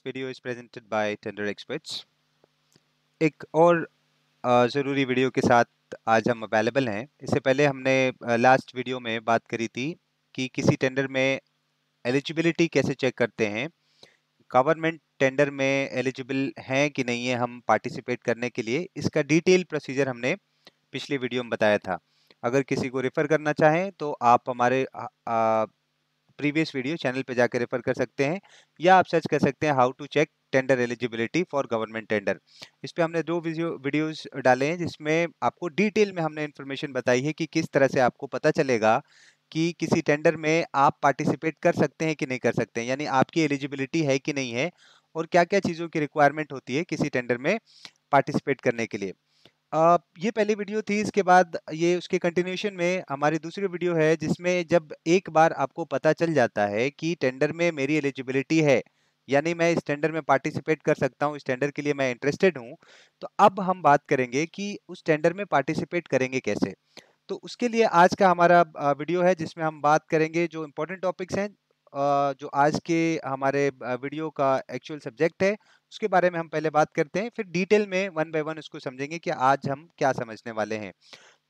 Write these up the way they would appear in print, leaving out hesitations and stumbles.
video is presented by Tender Experts. एक और ज़रूरी वीडियो के साथ आज हम अवेलेबल हैं। इससे पहले हमने लास्ट वीडियो में बात करी थी कि किसी टेंडर में एलिजिबिलिटी कैसे चेक करते हैं, गवर्नमेंट टेंडर में एलिजिबल हैं कि नहीं है हम पार्टिसिपेट करने के लिए। इसका डिटेल प्रोसीजर हमने पिछली वीडियो में बताया था। अगर किसी को रेफर करना चाहें तो आप हमारे प्रीवियस वीडियो चैनल पे जाकर रेफर कर सकते हैं, या आप सर्च कर सकते हैं how to check tender eligibility for government tender. इस पे हमने दो वीडियोस डाले हैं जिसमें आपको डिटेल में हमने इन्फॉर्मेशन बताई है कि किस तरह से आपको पता चलेगा कि किसी टेंडर में आप पार्टिसिपेट कर सकते हैं कि नहीं कर सकते हैं, यानी आपकी एलिजिबिलिटी है कि नहीं है, और क्या क्या चीज़ों की रिक्वायरमेंट होती है किसी टेंडर में पार्टिसिपेट करने के लिए। ये पहली वीडियो थी। इसके बाद ये उसके कंटिन्यूशन में हमारी दूसरी वीडियो है जिसमें जब एक बार आपको पता चल जाता है कि टेंडर में मेरी एलिजिबिलिटी है, यानी मैं इस टेंडर में पार्टिसिपेट कर सकता हूँ, इस टेंडर के लिए मैं इंटरेस्टेड हूँ, तो अब हम बात करेंगे कि उस टेंडर में पार्टिसिपेट करेंगे कैसे। तो उसके लिए आज का हमारा वीडियो है जिसमें हम बात करेंगे जो इम्पोर्टेंट टॉपिक्स हैं, जो आज के हमारे वीडियो का एक्चुअल सब्जेक्ट है उसके बारे में हम पहले बात करते हैं, फिर डिटेल में वन बाय वन उसको समझेंगे कि आज हम क्या समझने वाले हैं।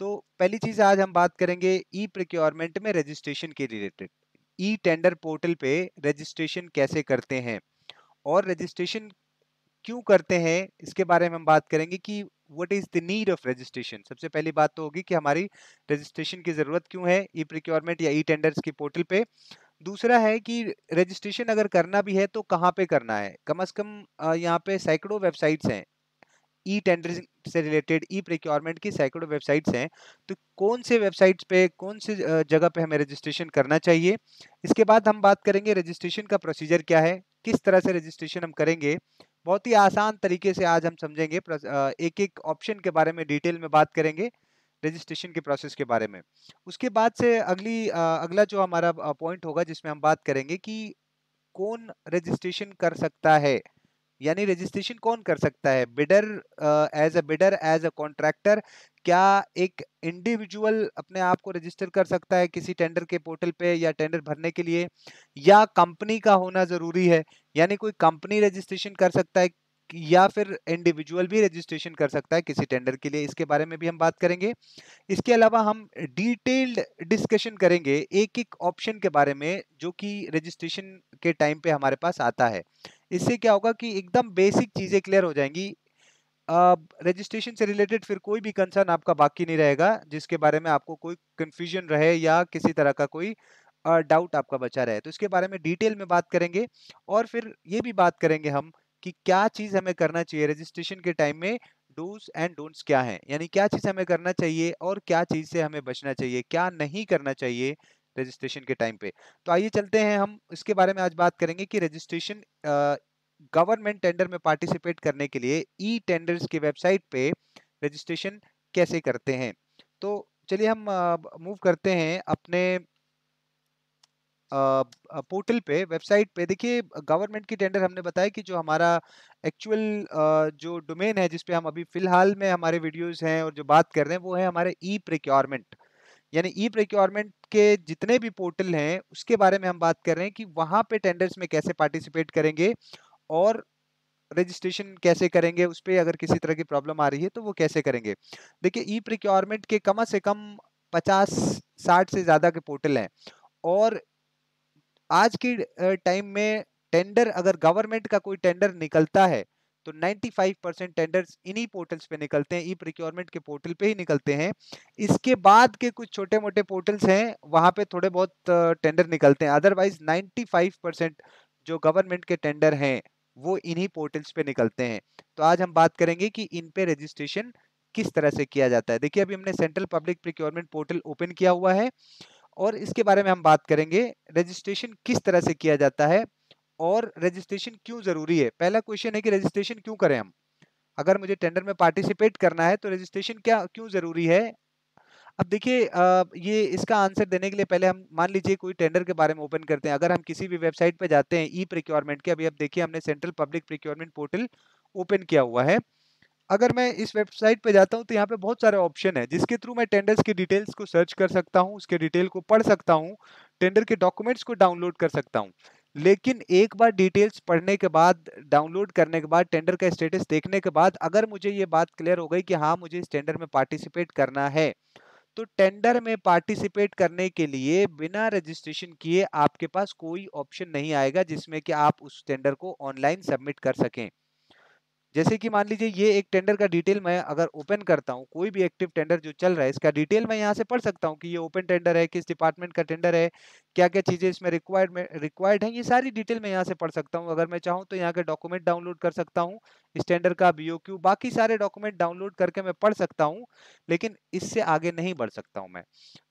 तो पहली चीज आज हम बात करेंगे ई प्रोक्योरमेंट में रजिस्ट्रेशन के रिलेटेड। ई टेंडर पोर्टल पे रजिस्ट्रेशन कैसे करते हैं और रजिस्ट्रेशन क्यों करते हैं, इसके बारे में हम बात करेंगे कि what is the need of registration. सबसे पहली बात तो होगी कि हमारी रजिस्ट्रेशन की जरूरत क्यों है ई प्रोक्योरमेंट या ई टेंडर्स की पोर्टल पे। दूसरा है कि रजिस्ट्रेशन अगर करना भी है तो कहाँ पे करना है। कम से कम यहाँ पे सैकड़ों वेबसाइट्स हैं, ई टेंडरिंग से रिलेटेड ई प्रोक्योरमेंट की सैकड़ों वेबसाइट्स हैं। तो कौन से वेबसाइट्स पे कौन से जगह पे हमें रजिस्ट्रेशन करना चाहिए। इसके बाद हम बात करेंगे रजिस्ट्रेशन का प्रोसीजर क्या है, किस तरह से रजिस्ट्रेशन हम करेंगे। बहुत ही आसान तरीके से आज हम समझेंगे, एक एक ऑप्शन के बारे में डिटेल में बात करेंगे रजिस्ट्रेशन के प्रोसेस के बारे में। उसके बाद से अगला जो हमारा पॉइंट होगा जिसमें हम बात करेंगे कि कौन रजिस्ट्रेशन कर सकता है, यानी रजिस्ट्रेशन कौन कर सकता है, bidder, bidder, as a contractor. क्या एक इंडिविजुअल अपने आप को रजिस्टर कर सकता है किसी टेंडर के पोर्टल पे या टेंडर भरने के लिए, या कंपनी का होना जरूरी है, यानी कोई कंपनी रजिस्ट्रेशन कर सकता है, या फिर इंडिविजुअल भी रजिस्ट्रेशन कर सकता है किसी टेंडर के लिए। इसके बारे में भी हम बात करेंगे। इसके अलावा हम डिटेल्ड डिस्कशन करेंगे एक एक ऑप्शन के बारे में जो कि रजिस्ट्रेशन के टाइम पे हमारे पास आता है। इससे क्या होगा कि एकदम बेसिक चीजें क्लियर हो जाएंगी। रजिस्ट्रेशन से रिलेटेड फिर कोई भी कंसर्न आपका बाकी नहीं रहेगा जिसके बारे में आपको कोई कंफ्यूजन रहे या किसी तरह का कोई डाउट आपका बचा रहे। तो इसके बारे में डिटेल में बात करेंगे, और फिर ये भी बात करेंगे हम कि क्या चीज हमें करना चाहिए रजिस्ट्रेशन के टाइम में, डूज एंड डोंट्स क्या हैं, यानी क्या चीज हमें करना चाहिए और क्या चीज से हमें बचना चाहिए, क्या नहीं करना चाहिए रजिस्ट्रेशन के टाइम पे। तो आइए चलते हैं, हम इसके बारे में आज बात करेंगे कि रजिस्ट्रेशन गवर्नमेंट टेंडर में पार्टिसिपेट करने के लिए ई टेंडर्स की वेबसाइट पे रजिस्ट्रेशन कैसे करते हैं। तो चलिए हम मूव करते हैं अपने पोर्टल पे, वेबसाइट पे। देखिए गवर्नमेंट की टेंडर हमने बताया कि जो हमारा एक्चुअल जो डोमेन है जिस पे हम अभी फिलहाल में हमारे वीडियोस हैं और जो बात कर रहे हैं वो है हमारे ई प्रोक्योरमेंट, यानी ई प्रोक्योरमेंट के जितने भी पोर्टल हैं उसके बारे में हम बात कर रहे हैं कि वहां पे टेंडर्स में कैसे पार्टिसिपेट करेंगे और रजिस्ट्रेशन कैसे करेंगे, उस पे अगर किसी तरह की प्रॉब्लम आ रही है तो वो कैसे करेंगे। देखिए ई प्रोक्योरमेंट के कम से कम 50-60 से ज्यादा के पोर्टल हैं, और आज की टाइम में टेंडर, अगर गवर्नमेंट का कोई टेंडर निकलता है तो 95% टेंडर्स इन्हीं पोर्टल्स पे निकलते हैं, ई प्रोक्योरमेंट के पोर्टल पे ही निकलते हैं। इसके बाद के कुछ छोटे मोटे पोर्टल्स हैं वहां पे थोड़े बहुत टेंडर निकलते हैं, अदरवाइज 95% जो गवर्नमेंट के टेंडर हैं वो इन्हीं पोर्टल्स पे निकलते हैं। तो आज हम बात करेंगे कि इन पे रजिस्ट्रेशन किस तरह से किया जाता है। देखिए अभी हमने central public procurement portal open किया हुआ है, और इसके बारे में हम बात करेंगे रजिस्ट्रेशन किस तरह से किया जाता है और रजिस्ट्रेशन क्यों जरूरी है। पहला क्वेश्चन है कि रजिस्ट्रेशन क्यों करें हम, अगर मुझे टेंडर में पार्टिसिपेट करना है तो रजिस्ट्रेशन क्या क्यों जरूरी है। अब देखिए ये इसका आंसर देने के लिए पहले हम मान लीजिए कोई टेंडर के बारे में ओपन करते हैं। अगर हम किसी भी वेबसाइट पे जाते हैं ई प्रोक्योरमेंट के, अभी अब देखिए हमने central public procurement portal open किया हुआ है। अगर मैं इस वेबसाइट पे जाता हूँ तो यहाँ पे बहुत सारे ऑप्शन है जिसके थ्रू मैं टेंडर्स की डिटेल्स को सर्च कर सकता हूँ, उसके डिटेल को पढ़ सकता हूँ, टेंडर के डॉक्यूमेंट्स को डाउनलोड कर सकता हूँ। लेकिन एक बार डिटेल्स पढ़ने के बाद, डाउनलोड करने के बाद, टेंडर का स्टेटस देखने के बाद अगर मुझे ये बात क्लियर हो गई कि हाँ मुझे इस टेंडर में पार्टिसिपेट करना है, तो टेंडर में पार्टिसिपेट करने के लिए बिना रजिस्ट्रेशन किए आपके पास कोई ऑप्शन नहीं आएगा जिसमें कि आप उस टेंडर को ऑनलाइन सबमिट कर सकें। जैसे कि मान लीजिए ये एक टेंडर का डिटेल मैं अगर ओपन करता हूँ, कोई भी एक्टिव टेंडर जो चल रहा है इसका डिटेल मैं यहाँ से पढ़ सकता हूँ कि ये ओपन टेंडर है, किस डिपार्टमेंट का टेंडर है, क्या क्या चीजें इसमें रिक्वायर्ड है, ये सारी डिटेल मैं यहाँ से पढ़ सकता हूँ। अगर मैं चाहूँ तो यहाँ के डॉक्यूमेंट डाउनलोड कर सकता हूँ, इस टेंडर का बीओक्यू, बाकी सारे डॉक्यूमेंट डाउनलोड करके मैं पढ़ सकता हूँ, लेकिन इससे आगे नहीं बढ़ सकता हूँ मैं।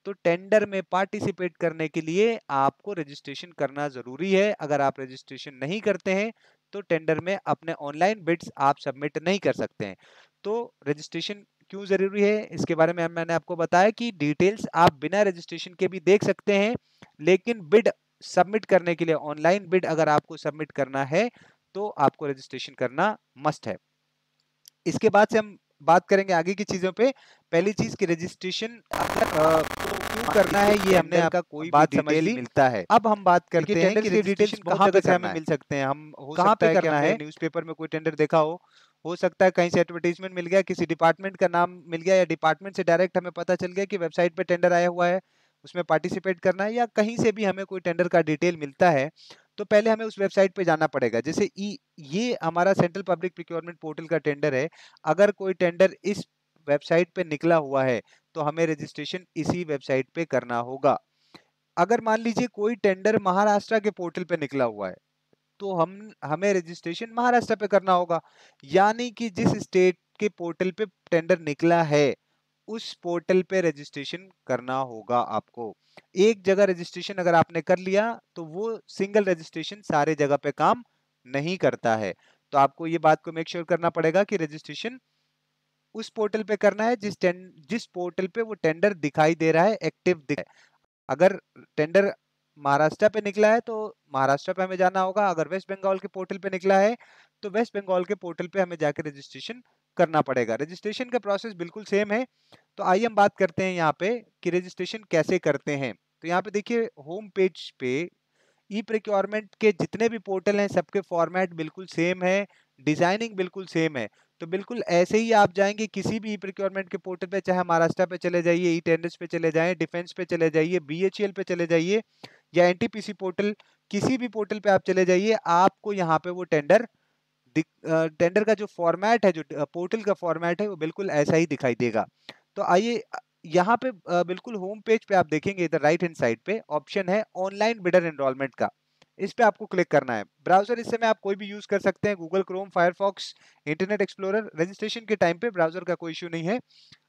तो टेंडर में पार्टिसिपेट करने के लिए आपको रजिस्ट्रेशन करना जरूरी है। अगर आप रजिस्ट्रेशन नहीं करते हैं तो टेंडर में अपने ऑनलाइन बिड्स आप सबमिट नहीं कर सकते हैं। तो रजिस्ट्रेशन क्यों जरूरी है इसके बारे में मैंने आपको बताया कि डिटेल्स आप बिना रजिस्ट्रेशन के भी देख सकते हैं, लेकिन बिड सबमिट करने के लिए, ऑनलाइन बिड अगर आपको सबमिट करना है तो आपको रजिस्ट्रेशन करना मस्ट है। इसके बाद से हम बात करेंगे आगे की चीजों पे। पहली चीज की रजिस्ट्रेशन तो क्यों करना है ये हमने टेंडर आप का कोई भी बात समझ डिटेल ली। मिलता है। अब हम बात देखिए करते हैं टेंडर्स कि की डिटेल्स रजिस्ट्रेशन बहुत कहाँ जगह पे से हमें करना है, मिल सकते हैं। हम हो कहाँ सकता पे है कि करना हमने है। न्यूज़पेपर में कोई टेंडर देखा हो सकता है कहीं से एडवर्टाइजमेंट मिल गया, किसी डिपार्टमेंट का नाम मिल गया, या डिपार्टमेंट से डायरेक्ट हमें पता चल गया कि वेबसाइट पे टेंडर आया हुआ है, उसमें पार्टिसिपेट करना है, या कहीं से भी हमें कोई टेंडर का डिटेल मिलता है तो पहले हमें उस वेबसाइट पे जाना पड़ेगा। जैसे ये हमारा सेंट्रल पब्लिक प्रोक्योरमेंट पोर्टल का टेंडर है। अगर कोई टेंडर इस वेबसाइट पे निकला हुआ है तो हमें रजिस्ट्रेशन इसी वेबसाइट पे करना होगा। अगर मान लीजिए कोई टेंडर महाराष्ट्र के पोर्टल पे निकला हुआ है तो हमें रजिस्ट्रेशन महाराष्ट्र पे करना होगा। यानी कि जिस स्टेट के पोर्टल पे टेंडर निकला है उस पोर्टल पे रजिस्ट्रेशन करना होगा आपको। एक जगह रजिस्ट्रेशन अगर आपने कर लिया तो वो सिंगल रजिस्ट्रेशन सारे जगह पे काम नहीं करता है। तो आपको ये बात को मेक श्योर करना पड़ेगा कि रजिस्ट्रेशन उस पोर्टल पे करना है जिस पोर्टल पे वो टेंडर दिखाई दे रहा है, एक्टिव दिख रहा है। अगर टेंडर महाराष्ट्र पे निकला है तो महाराष्ट्र पे हमें जाना होगा। अगर वेस्ट बंगाल के पोर्टल पे निकला है तो वेस्ट बंगाल के पोर्टल पे हमें जाकर रजिस्ट्रेशन करना पड़ेगा। रजिस्ट्रेशन का प्रोसेस बिल्कुल सेम है। तो आइए हम बात करते हैं यहाँ पे कि रजिस्ट्रेशन कैसे करते हैं। तो यहाँ पे देखिए होम पेज पे ई प्रोक्योरमेंट के जितने भी पोर्टल हैं सबके फॉर्मेट बिल्कुल सेम है, डिजाइनिंग बिल्कुल सेम है। तो बिल्कुल ऐसे ही आप जाएंगे किसी भी ई प्रोक्योरमेंट के पोर्टल पे, चाहे महाराष्ट्र पे चले जाइए, ई टेंडर्स पे चले जाएं, डिफेंस पे चले जाइए, बीएचईएल पे चले जाइए, या एनटीपीसी पोर्टल, किसी भी पोर्टल पे आप चले जाइए, आपको यहाँ पे वो टेंडर का जो फॉर्मेट है, जो पोर्टल का फॉर्मेट है, वो बिल्कुल ऐसा ही दिखाई देगा। तो आइए यहाँ पे बिल्कुल होम पेज पे आप देखेंगे इधर राइट हैंड साइड पे ऑप्शन है ऑनलाइन बिडर एनरोलमेंट का। इस पे आपको क्लिक करना है। ब्राउजर इस समय आप कोई भी यूज कर सकते हैं, Google Chrome, Firefox, internet explorer. Registration के टाइम पे ब्राउजर का कोई इश्यू नहीं है,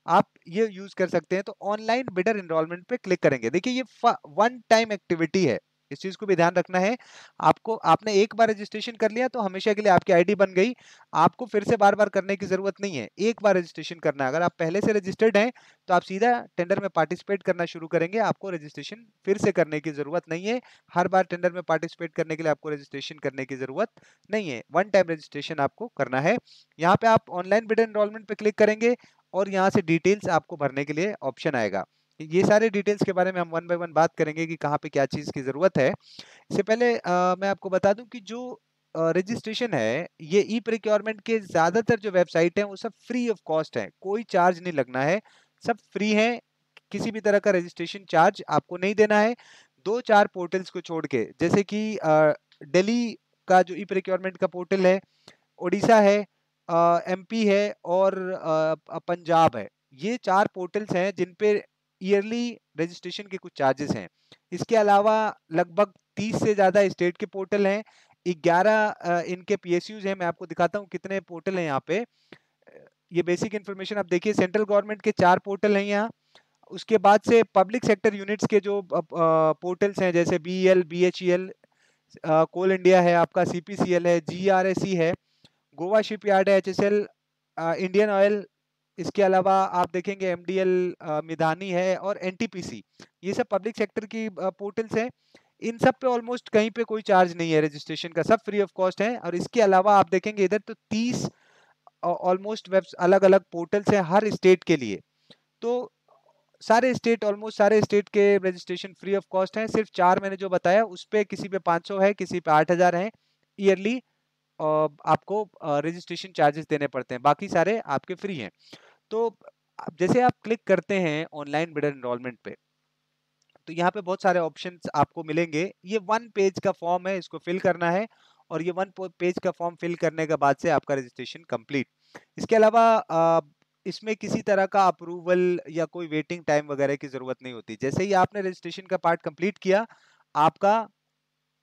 आप ये यूज कर सकते हैं। तो ऑनलाइन बिडर एनरोलमेंट पे क्लिक करेंगे। देखिए ये वन टाइम एक्टिविटी है, इस चीज को भी ध्यान रखना है आपको। आपने एक बार रजिस्ट्रेशन कर लिया तो हमेशा के लिए आपकी आईडी बन गई, आपको फिर से बार बार करने की जरूरत नहीं है। एक बार रजिस्ट्रेशन करना है। अगर आप पहले से रजिस्टर्ड हैं तो आप सीधा टेंडर में पार्टिसिपेट करना शुरू करेंगे, आपको रजिस्ट्रेशन फिर से करने की जरूरत नहीं है। हर बार टेंडर में पार्टिसिपेट करने के लिए आपको रजिस्ट्रेशन करने की जरूरत नहीं है, वन टाइम रजिस्ट्रेशन आपको करना है। यहाँ पे आप ऑनलाइन बिड एनरोलमेंट पे क्लिक करेंगे और यहाँ से डिटेल्स आपको भरने के लिए ऑप्शन आएगा। ये सारे डिटेल्स के बारे में हम वन बाय वन बात करेंगे कि कहाँ पे क्या चीज की जरूरत है। इससे पहले मैं आपको बता दूं कि जो रजिस्ट्रेशन है ये ई प्रोक्योरमेंट के ज्यादातर जो वेबसाइट है वो सब फ्री ऑफ कॉस्ट है, कोई चार्ज नहीं लगना है, सब फ्री है। किसी भी तरह का रजिस्ट्रेशन चार्ज आपको नहीं देना है। दो चार पोर्टल्स को छोड़ के, जैसे कि दिल्ली का जो ई प्रोक्योरमेंट का पोर्टल है, उड़ीसा है, एमपी है और पंजाब है, ये चार पोर्टल्स हैं जिन पे ईयरली रजिस्ट्रेशन के कुछ चार्जेस हैं। इसके अलावा लगभग 30 से ज्यादा स्टेट के पोर्टल हैं, 11 इनके पीएसयूज हैं। मैं आपको दिखाता हूँ कितने पोर्टल हैं यहाँ पे। ये बेसिक इन्फॉर्मेशन आप देखिए, सेंट्रल गवर्नमेंट के 4 पोर्टल हैं यहाँ। उसके बाद से पब्लिक सेक्टर यूनिट्स के जो पोर्टल्स हैं, जैसे बीईएल, बीएचईएल, कोल इंडिया है आपका, सीपीसीएल है, जीआरएसई है, गोवा शिपयार्ड है, एचएसएल, इंडियन ऑयल, इसके अलावा आप देखेंगे एमडीएल, मिधानी है और एनटीपीसी। ये सब पब्लिक सेक्टर की पोर्टल्स हैं। इन सब पे ऑलमोस्ट कहीं पे कोई चार्ज नहीं है रजिस्ट्रेशन का, सब फ्री ऑफ कॉस्ट है। और इसके अलावा आप देखेंगे इधर तो 30 ऑलमोस्ट वेब अलग अलग पोर्टल्स हैं हर स्टेट के लिए। तो सारे स्टेट, ऑलमोस्ट सारे स्टेट के रजिस्ट्रेशन फ्री ऑफ कॉस्ट हैं। सिर्फ 4 मैंने जो बताया उस पे किसी पे 500 है, किसी पे 8000 है ईयरली, आपको रजिस्ट्रेशन चार्जेस देने पड़ते हैं, बाकी सारे आपके फ्री हैं। तो जैसे आप क्लिक करते हैं ऑनलाइन बिडर एनरोलमेंट पे, तो यहाँ पे बहुत सारे ऑप्शंस आपको मिलेंगे। ये 1 पेज का फॉर्म है, इसको फिल करना है और ये 1 पेज का फॉर्म फिल करने के बाद से आपका रजिस्ट्रेशन कंप्लीट। इसके अलावा इसमें किसी तरह का अप्रूवल या कोई वेटिंग टाइम वगैरह की जरूरत नहीं होती। जैसे ही आपने रजिस्ट्रेशन का पार्ट कंप्लीट किया, आपका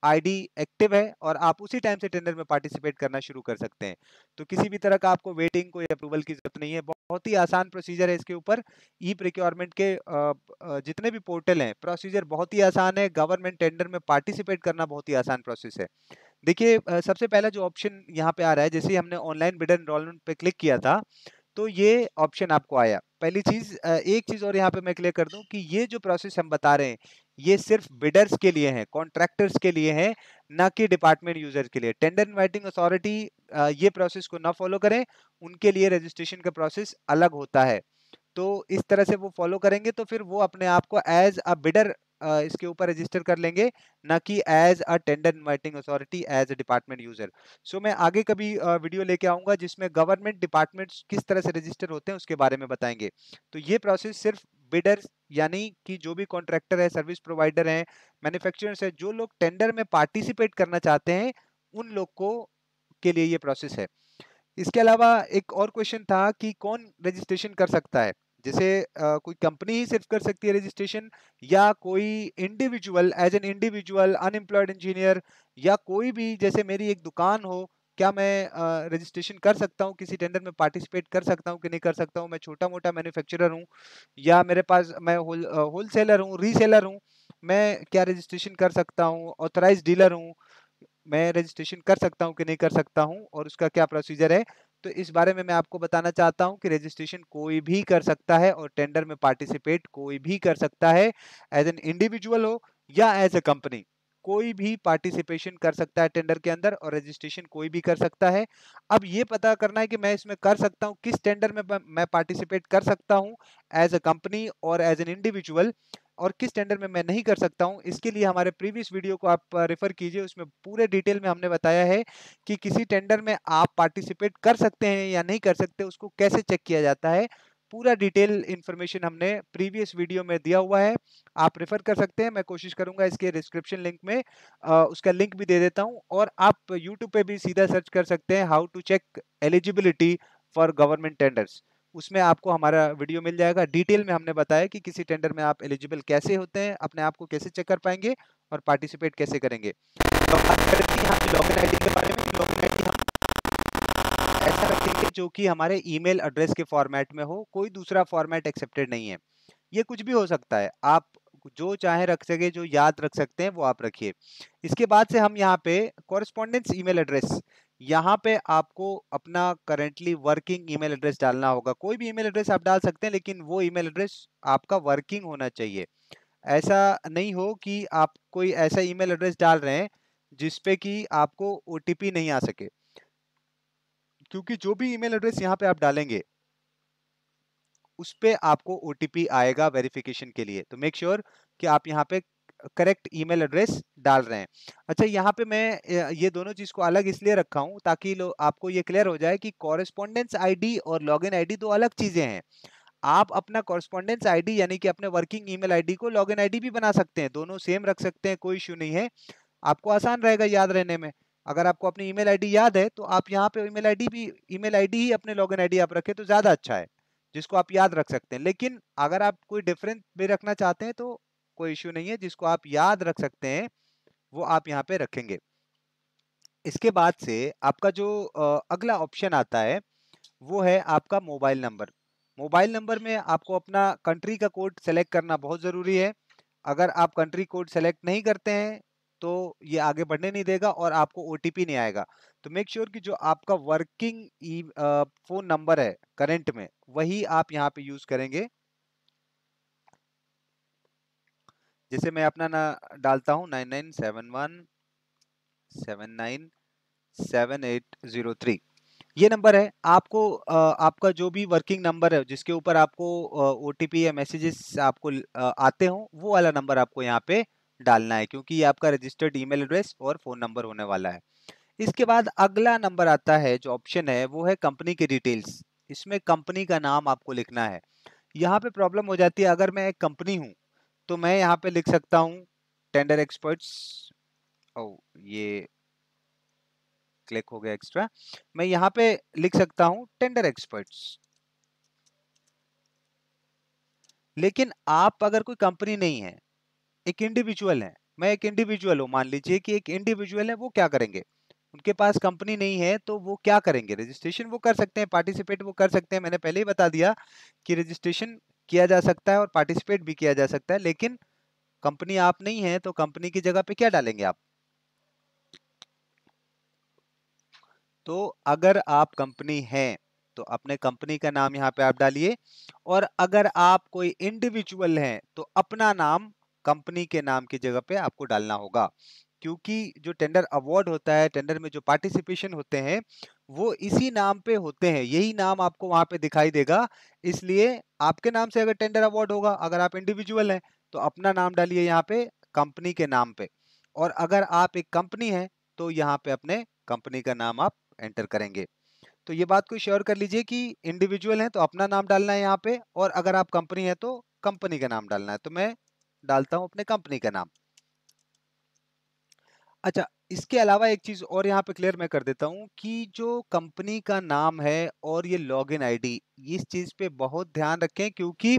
आईडी एक्टिव है और आप उसी टाइम से टेंडर में पार्टिसिपेट करना शुरू कर सकते हैं। तो किसी भी तरह का आपको वेटिंग, कोई अप्रूवल की जरूरत नहीं है। बहुत ही आसान प्रोसीजर है इसके ऊपर। ई प्रोक्योरमेंट के जितने भी पोर्टल हैं, प्रोसीजर बहुत ही आसान है। गवर्नमेंट टेंडर में पार्टिसिपेट करना बहुत ही आसान प्रोसेस है। देखिए, सबसे पहला जो ऑप्शन यहाँ पे आ रहा है, जैसे ही हमने ऑनलाइन बिडर एनरोलमेंट पे क्लिक किया था, तो ये ऑप्शन आपको आया। पहली चीज, एक चीज और यहाँ पे मैं क्लियर कर दूं कि ये जो प्रोसेस हम बता रहे हैं, ये सिर्फ बिडर्स के लिए है, कॉन्ट्रैक्टर्स के लिए है, ना कि डिपार्टमेंट यूजर के लिए। टेंडर इनवाइटिंग अथॉरिटी ये प्रोसेस को ना फॉलो करें, उनके लिए रजिस्ट्रेशन का प्रोसेस अलग होता है। तो इस तरह से वो फॉलो करेंगे तो फिर वो अपने आप को एज अ बिडर इसके ऊपर रजिस्टर कर लेंगे, ना कि as a tender inviting authority, as a department user. So मैं आगे कभी वीडियो लेके आऊंगा जिसमें गवर्नमेंट डिपार्टमेंट्स किस तरह से रजिस्टर होते हैं उसके बारे में बताएंगे। तो ये प्रोसेस सिर्फ बिडर, यानी कि जो भी कॉन्ट्रैक्टर है, सर्विस प्रोवाइडर हैं, मैन्युफैक्चरर्स है, जो लोग टेंडर में पार्टिसिपेट करना चाहते हैं, उन लोग को के लिए ये प्रोसेस है। इसके अलावा एक और क्वेश्चन था कि कौन रजिस्ट्रेशन कर सकता है। जैसे कोई कंपनी ही सिर्फ कर सकती है रजिस्ट्रेशन, या कोई individual, as an individual unemployed engineer, या कोई भी, जैसे मेरी एक दुकान हो, क्या मैं रजिस्ट्रेशन कर सकता हूँ, किसी टेंडर में पार्टिसिपेट कर सकता हूँ कि नहीं कर सकता हूँ। मैं छोटा मोटा मैन्युफैक्चरर हूँ, या मेरे पास, मैं होलसेलर हूँ, रीसेलर हूँ, मैं क्या रजिस्ट्रेशन कर सकता हूँ। ऑथराइज डीलर हूँ, मैं रजिस्ट्रेशन कर सकता हूँ कि नहीं कर सकता हूँ, और उसका क्या प्रोसीजर है। तो इस बारे में मैं आपको बताना चाहता हूँ कि रजिस्ट्रेशन कोई भी कर सकता है और टेंडर में पार्टिसिपेट कोई भी कर सकता है, एज एन इंडिविजुअल हो या एज ए कंपनी। कोई भी पार्टिसिपेशन कर सकता है टेंडर के अंदर, और रजिस्ट्रेशन कोई भी कर सकता है। अब ये पता करना है कि मैं इसमें कर सकता हूँ, किस टेंडर में मैं पार्टिसिपेट कर सकता हूँ एज ए कंपनी और एज एन इंडिविजुअल, और किस टेंडर में मैं नहीं कर सकता हूं। इसके लिए हमारे प्रीवियस वीडियो को आप रेफर कीजिए, उसमें पूरे डिटेल में हमने बताया है कि किसी टेंडर में आप पार्टिसिपेट कर सकते हैं या नहीं कर सकते, उसको कैसे चेक किया जाता है। पूरा डिटेल इंफॉर्मेशन हमने प्रीवियस वीडियो में दिया हुआ है, आप रेफर कर सकते हैं। मैं कोशिश करूंगा इसके डिस्क्रिप्शन लिंक में उसका लिंक भी दे देता हूं, और आप यूट्यूब पे भी सीधा सर्च कर सकते हैं, how to check eligibility for government tenders. उसमें आपको हमारा वीडियो मिल जाएगा। डिटेल में हमने बताया कि किसी टेंडर में आप एलिजिबल कैसे होते हैं, अपने आप को कैसे चेक कर पाएंगे और पार्टिसिपेट कैसे करेंगे। तो बात कर रहे थे यहाँ पे लॉगिन आईडी के बारे में। लॉगिन आईडी हम ऐसा रखेंगे जो कि हमारे ईमेल एड्रेस के फॉर्मेट में हो, कोई दूसरा फॉर्मेट एक्सेप्टेड नहीं है। ये कुछ भी हो सकता है, आप जो चाहे रख सके, जो याद रख सकते हैं वो आप रखिए। इसके बाद से हम यहाँ पे कॉरेस्पॉन्डेंस ईमेल एड्रेस, यहाँ पे आपको अपना करेंटली वर्किंग ईमेल एड्रेस डालना होगा। कोई भी ईमेल एड्रेस आप डाल सकते हैं, लेकिन वो ईमेल एड्रेस आपका वर्किंग होना चाहिए। ऐसा नहीं हो कि आप कोई ऐसा ईमेल एड्रेस डाल रहे हैं जिसपे कि आपको ओटीपी नहीं आ सके, क्योंकि जो भी ईमेल एड्रेस यहाँ पे आप डालेंगे उस पे आपको ओटीपी आएगा वेरिफिकेशन के लिए। तो मेक श्योर कि आप यहाँ पे करेक्ट ईमेल एड्रेस डाल रहे हैं। अच्छा, यहाँ पे मैं ये दोनों चीज को अलग इसलिए रखा हूँ ताकि आपको ये क्लियर हो जाए कि कॉरेस्पॉन्डेंस आईडी और लॉगिन आईडी दो अलग चीजें हैं। आप अपना कॉरेस्पॉन्डेंस आईडी, यानी कि अपने वर्किंग ईमेल आईडी को लॉगिन आईडी भी बना सकते हैं, दोनों सेम रख सकते हैं, कोई इश्यू नहीं है। आपको आसान रहेगा याद रहने में। अगर आपको अपनी ईमेल आईडी याद है तो आप यहाँ पे ईमेल आईडी ही अपने लॉगिन आईडी आप रखें तो ज्यादा अच्छा है, जिसको आप याद रख सकते हैं। लेकिन अगर आप कोई डिफरेंट भी रखना चाहते हैं तो कोई इश्यू नहीं है, जिसको आप याद रख सकते हैं वो आप यहाँ पे रखेंगे। इसके बाद से आपका जो अगला ऑप्शन आता है वो है आपका मोबाइल नंबर। मोबाइल नंबर में आपको अपना कंट्री का कोड सेलेक्ट करना बहुत ज़रूरी है। अगर आप कंट्री कोड सेलेक्ट नहीं करते हैं तो ये आगे बढ़ने नहीं देगा और आपको ओटीपी नहीं आएगा। तो मेक श्योर कि जो आपका वर्किंग फ़ोन नंबर है करंट में, वही आप यहाँ पे यूज़ करेंगे। जैसे मैं अपना ना डालता हूँ 9971797803। ये नंबर है आपको आपका जो भी वर्किंग नंबर है जिसके ऊपर आपको ओटीपी या मैसेजेस आपको आते हो, वो वाला नंबर आपको यहाँ पे डालना है, क्योंकि ये आपका रजिस्टर्ड ईमेल एड्रेस और फोन नंबर होने वाला है। इसके बाद अगला नंबर आता है, जो ऑप्शन है वो है कंपनी की डिटेल्स। इसमें कंपनी का नाम आपको लिखना है। यहाँ पे प्रॉब्लम हो जाती है, अगर मैं एक कंपनी हूँ तो मैं यहाँ पे लिख सकता हूँ टेंडर एक्सपर्ट्स। ओ, ये क्लिक हो गया एक्स्ट्रा। मैं यहाँ पे लिख सकता हूँ टेंडर एक्सपर्ट्स। लेकिन आप अगर कोई कंपनी नहीं है, एक इंडिविजुअल है, मैं एक इंडिविजुअल हूँ, मान लीजिए कि एक इंडिविजुअल है, वो क्या करेंगे, उनके पास कंपनी नहीं है तो वो क्या करेंगे, रजिस्ट्रेशन वो कर सकते हैं, पार्टिसिपेट वो कर सकते हैं। मैंने पहले ही बता दिया कि रजिस्ट्रेशन किया जा सकता है और पार्टिसिपेट भी किया जा सकता है, लेकिन कंपनी आप नहीं है तो कंपनी की जगह पे क्या डालेंगे आप। तो अगर आप कंपनी हैं तो अपने कंपनी का नाम यहाँ पे आप डालिए, और अगर आप कोई इंडिविजुअल हैं तो अपना नाम कंपनी के नाम की जगह पे आपको डालना होगा, क्योंकि जो टेंडर अवार्ड होता है, टेंडर में जो पार्टिसिपेशन होते हैं वो इसी नाम पे होते हैं, यही नाम आपको वहां पे दिखाई देगा। इसलिए आपके नाम से अगर टेंडर अवार्ड होगा, अगर आप इंडिविजुअल हैं तो अपना नाम डालिए यहाँ पे कंपनी के नाम पे, और अगर आप एक कंपनी है तो यहाँ पे अपने कंपनी का नाम आप एंटर करेंगे। तो ये बात को श्योर कर लीजिए कि इंडिविजुअल है तो अपना नाम डालना है यहाँ पे, और अगर आप कंपनी है तो कंपनी का नाम डालना है। तो मैं डालता हूँ अपने कंपनी का नाम। अच्छा, इसके अलावा एक चीज और यहाँ पे क्लियर मैं कर देता हूँ कि जो कंपनी का नाम है और ये लॉगिन आईडी, इस चीज पे बहुत ध्यान रखें, क्योंकि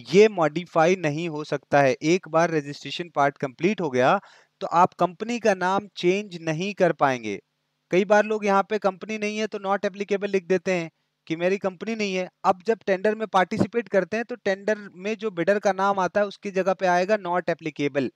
ये मॉडिफाई नहीं हो सकता है। एक बार रजिस्ट्रेशन पार्ट कंप्लीट हो गया तो आप कंपनी का नाम चेंज नहीं कर पाएंगे। कई बार लोग यहाँ पे कंपनी नहीं है तो नॉट एप्लीकेबल लिख देते हैं कि मेरी कंपनी नहीं है। अब जब टेंडर में पार्टिसिपेट करते हैं तो टेंडर में जो बिडर का नाम आता है उसकी जगह पे आएगा not applicable,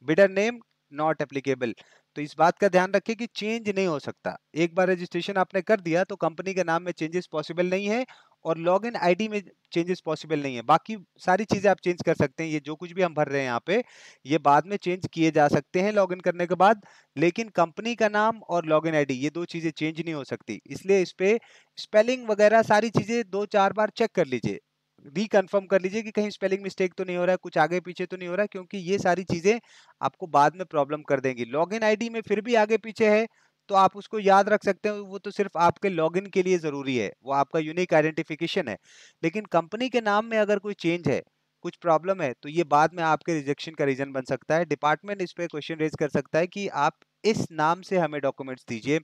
bidder name not applicable. तो इस बात का ध्यान रखें कि चेंज नहीं हो सकता। एक बार रजिस्ट्रेशन आपने कर दिया तो कंपनी के नाम में चेंजेस पॉसिबल नहीं है, और लॉगिन आईडी में चेंजेस पॉसिबल नहीं है। बाकी सारी चीजें आप चेंज कर सकते हैं, ये जो कुछ भी हम भर रहे हैं यहाँ पे ये बाद में चेंज किए जा सकते हैं लॉगिन करने के बाद, लेकिन कंपनी का नाम और लॉगिन आईडी ये दो चीजें चेंज नहीं हो सकती। इसलिए इस पे स्पेलिंग वगैरह सारी चीजें 2-4 बार चेक कर लीजिए, रिकन्फर्म कर लीजिए कि कहीं स्पेलिंग मिस्टेक तो नहीं हो रहा है, कुछ आगे पीछे तो नहीं हो रहा है, क्योंकि ये सारी चीजें आपको बाद में प्रॉब्लम कर देंगी। लॉगिन आईडी में फिर भी आगे पीछे है तो आप उसको याद रख सकते हैं, वो तो सिर्फ आपके लॉगिन के लिए जरूरी है, वो आपका यूनिक आइडेंटिफिकेशन है। लेकिन कंपनी के नाम में अगर कोई चेंज है, कुछ प्रॉब्लम है, तो ये बाद में आपके रिजेक्शन का रीजन बन सकता है। डिपार्टमेंट इस पे क्वेश्चन रेज कर सकता है कि आप इस नाम से हमें डॉक्यूमेंट्स दीजिए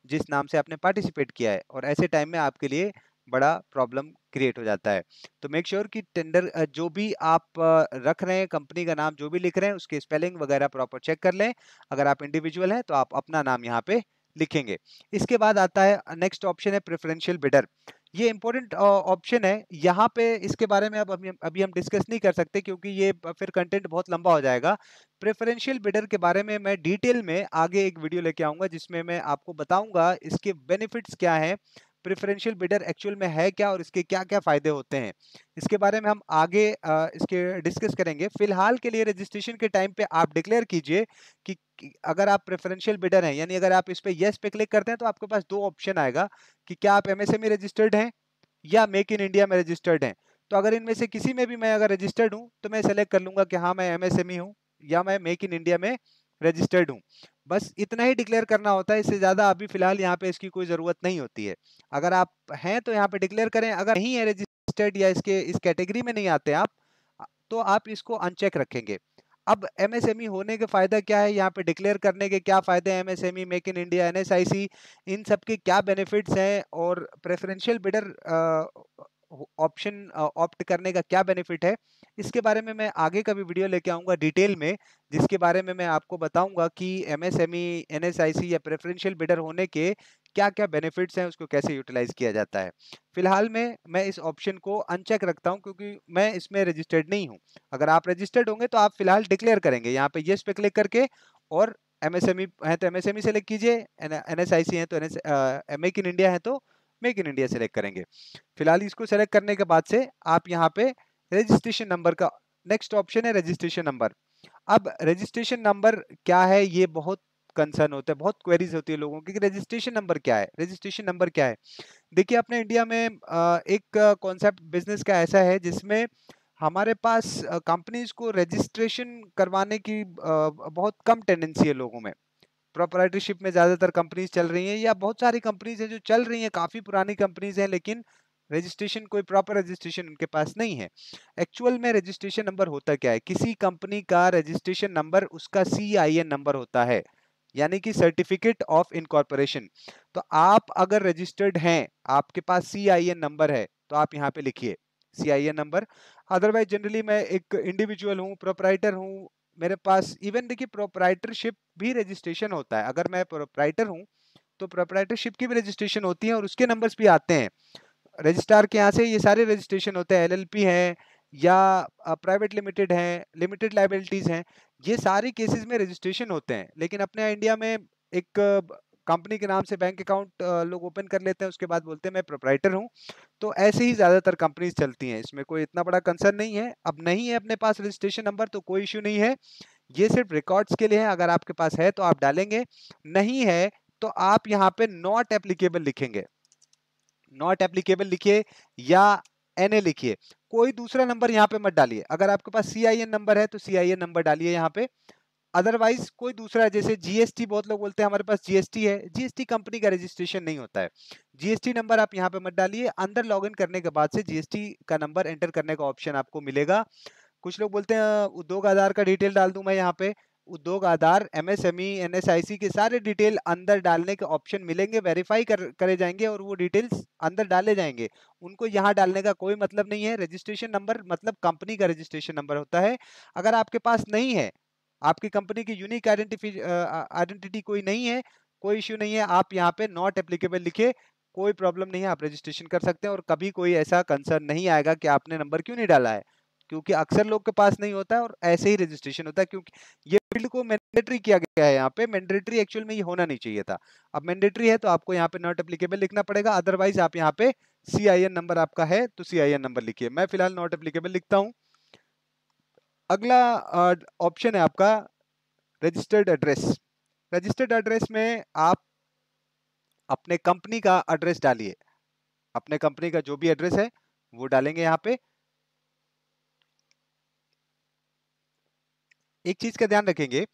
जिस नाम से आपने पार्टिसिपेट किया है, और ऐसे टाइम में आपके लिए बड़ा प्रॉब्लम क्रिएट हो जाता है। तो मेक श्योर कि टेंडर जो भी आप रख रहे हैं, कंपनी का नाम जो भी लिख रहे हैं, उसके स्पेलिंग वगैरह प्रॉपर चेक कर लें। अगर आप इंडिविजुअल हैं तो आप अपना नाम यहाँ पे लिखेंगे। इसके बाद आता है नेक्स्ट ऑप्शन है प्रेफरेंशियल बिडर। ये इंपॉर्टेंट ऑप्शन है, यहाँ पे इसके बारे में अब अभी हम डिस्कस नहीं कर सकते, क्योंकि ये फिर कंटेंट बहुत लंबा हो जाएगा। प्रेफरेंशियल बिडर के बारे में मैं डिटेल में आगे एक वीडियो लेके आऊंगा जिसमें मैं आपको बताऊंगा इसके बेनिफिट्स क्या हैं, प्रेफरेंशियल बिडर एक्चुअल में है क्या और इसके क्या क्या फायदे होते हैं। इसके बारे में हम आगे इसके डिस्कस करेंगे। फिलहाल के लिए रजिस्ट्रेशन के टाइम पे आप डिक्लेयर कीजिए कि अगर आप प्रेफरेंशियल बिडर हैं, यानी अगर आप इस पे यस पे क्लिक करते हैं तो आपके पास दो ऑप्शन आएगा कि क्या आप एमएसएमई रजिस्टर्ड हैं या मेक इन इंडिया में रजिस्टर्ड हैं। तो अगर इनमें से किसी में भी मैं अगर रजिस्टर्ड हूं तो मैं सेलेक्ट कर लूंगा कि हाँ मैं एमएसएमई हूं या मैं मेक इन इंडिया में रजिस्टर्ड हूं। बस इतना ही डिक्लेयर करना होता है, इससे ज्यादा अभी फिलहाल यहाँ पे इसकी कोई जरूरत नहीं होती है। अगर आप हैं तो यहाँ पे डिक्लेयर करें, अगर नहीं है रजिस्टर्ड या इसके इस कैटेगरी में नहीं आते आप, तो आप इसको अनचेक रखेंगे। अब एमएसएमई होने के फायदा क्या है, यहाँ पे डिक्लेयर करने के क्या फायदे हैं, MSME, make in India, NSIC, इन सब के क्या बेनिफिट्स हैं, और प्रेफरेंशियल बिडर ऑप्शन ऑप्ट करने का क्या बेनिफिट है, इसके बारे में मैं आगे का भी वीडियो लेके आऊंगा डिटेल में, जिसके बारे में मैं आपको बताऊंगा कि एमएसएमई, एनएसआईसी या प्रेफरेंशियल बिडर होने के क्या क्या बेनिफिट्स हैं, उसको कैसे यूटिलाइज किया जाता है। फिलहाल में मैं इस ऑप्शन को अनचेक रखता हूं क्योंकि मैं इसमें रजिस्टर्ड नहीं हूं। अगर आप रजिस्टर्ड होंगे तो आप फिलहाल डिक्लेयर करेंगे यहाँ पे यस पे क्लिक करके, और एमएसएमई है तो एमएसएमई सेलेक्ट कीजिए, एनएसआईसी है तो मेक इन इंडिया है तो मेक इन इंडिया सेलेक्ट करेंगे। फिलहाल इसको सेलेक्ट करने के बाद से आप यहाँ पे रजिस्ट्रेशन नंबर का नेक्स्ट ऑप्शन है रजिस्ट्रेशन नंबर। अब रजिस्ट्रेशन नंबर क्या है, ये बहुत कंसर्न होता है, बहुत क्वेरीज होती है लोगों की कि रजिस्ट्रेशन नंबर क्या है, रजिस्ट्रेशन नंबर क्या है। देखिए अपने इंडिया में एक कॉन्सेप्ट बिजनेस का ऐसा है जिसमें हमारे पास कंपनीज को रजिस्ट्रेशन करवाने की बहुत कम टेंडेंसी है लोगों में। प्रोप्राइटरशिप में ज़्यादातर कंपनीज चल रही हैं, या बहुत सारी कंपनीज हैं जो चल रही हैं, काफ़ी पुरानी कंपनीज हैं, लेकिन रजिस्ट्रेशन, कोई प्रॉपर रजिस्ट्रेशन उनके पास नहीं है। एक्चुअल में रजिस्ट्रेशन नंबर होता क्या है? किसी कंपनी का रजिस्ट्रेशन नंबर उसका CIN नंबर होता है, यानी कि सर्टिफिकेट ऑफ इनकॉर्पोरेशन। तो आप अगर रजिस्टर्ड हैं, आपके पास CIN नंबर है, तो आप यहाँ पे लिखिए CIN नंबर। अदरवाइज जनरली मैं एक इंडिविजुअल हूँ, प्रोपराइटर हूँ, मेरे पास इवन देखिए प्रोपराइटरशिप भी रजिस्ट्रेशन होता है। अगर मैं प्रोपराइटर हूँ तो प्रोपराइटरशिप की भी रजिस्ट्रेशन होती है और उसके नंबर्स भी आते हैं रजिस्ट्रार के यहाँ से। ये सारे रजिस्ट्रेशन होते हैं, LLP है या प्राइवेट लिमिटेड है, लिमिटेड लाइबिलिटीज हैं, ये सारे केसेस में रजिस्ट्रेशन होते हैं। लेकिन अपने यहाँ इंडिया में एक कंपनी के नाम से बैंक अकाउंट लोग ओपन कर लेते हैं, उसके बाद बोलते हैं मैं प्रोपराइटर हूँ। तो ऐसे ही ज़्यादातर कंपनीज चलती हैं, इसमें कोई इतना बड़ा कंसर्न नहीं है। अब नहीं है अपने पास रजिस्ट्रेशन नंबर तो कोई इश्यू नहीं है, ये सिर्फ रिकॉर्ड्स के लिए है। अगर आपके पास है तो आप डालेंगे, नहीं है तो आप यहाँ पे नॉट एप्लीकेबल लिखेंगे, नॉट एप्लीकेबल लिखिए या NA लिखिए, कोई दूसरा नंबर यहाँ पे मत डालिए। अगर आपके पास CIN नंबर है तो CIN नंबर डालिए यहाँ पे, अदरवाइज कोई दूसरा, जैसे GST, बहुत लोग बोलते हैं हमारे पास GST है, GST कंपनी का रजिस्ट्रेशन नहीं होता है। GST नंबर आप यहाँ पे मत डालिए। अंदर लॉगिन करने के बाद से GST का नंबर एंटर करने का ऑप्शन आपको मिलेगा। कुछ लोग बोलते हैं उद्योग आधार का डिटेल डाल दूं मैं यहाँ पे, उद्योग आधार, MSME, NSIC के सारे डिटेल अंदर डालने के ऑप्शन मिलेंगे, वेरीफाई करे जाएंगे और वो डिटेल्स अंदर डाले जाएंगे। उनको यहाँ डालने का कोई मतलब नहीं है। रजिस्ट्रेशन नंबर मतलब कंपनी का रजिस्ट्रेशन नंबर होता है। अगर आपके पास नहीं है, आपकी कंपनी की यूनिक आइडेंटिटी कोई नहीं है, कोई इश्यू नहीं है, आप यहाँ पे नॉट एप्लीकेबल लिखे, कोई प्रॉब्लम नहीं है, आप रजिस्ट्रेशन कर सकते हैं और कभी कोई ऐसा कंसर्न नहीं आएगा कि आपने नंबर क्यों नहीं डाला है, क्योंकि अक्सर लोग के पास नहीं होता है और ऐसे ही रजिस्ट्रेशन होता है। क्योंकि ये फील्ड को मैंडेटरी किया गया है, यहाँ पे मैंडेटरी एक्चुअल में ये होना नहीं चाहिए था, अब मैंडेटरी है तो आपको यहाँ पे नॉट एप्लीकेबल लिखना पड़ेगा। अदरवाइज आप यहाँ पे CIN नंबर आपका है तो CIN नंबर लिखिए। मैं फिलहाल नॉट एप्लीकेबल लिखता हूँ। अगला ऑप्शन है आपका रजिस्टर्ड एड्रेस। रजिस्टर्ड एड्रेस में आप अपने कंपनी का एड्रेस डालिए, अपने कंपनी का जो भी एड्रेस है वो डालेंगे यहाँ पे। एक चीज का ध्यान रखेंगे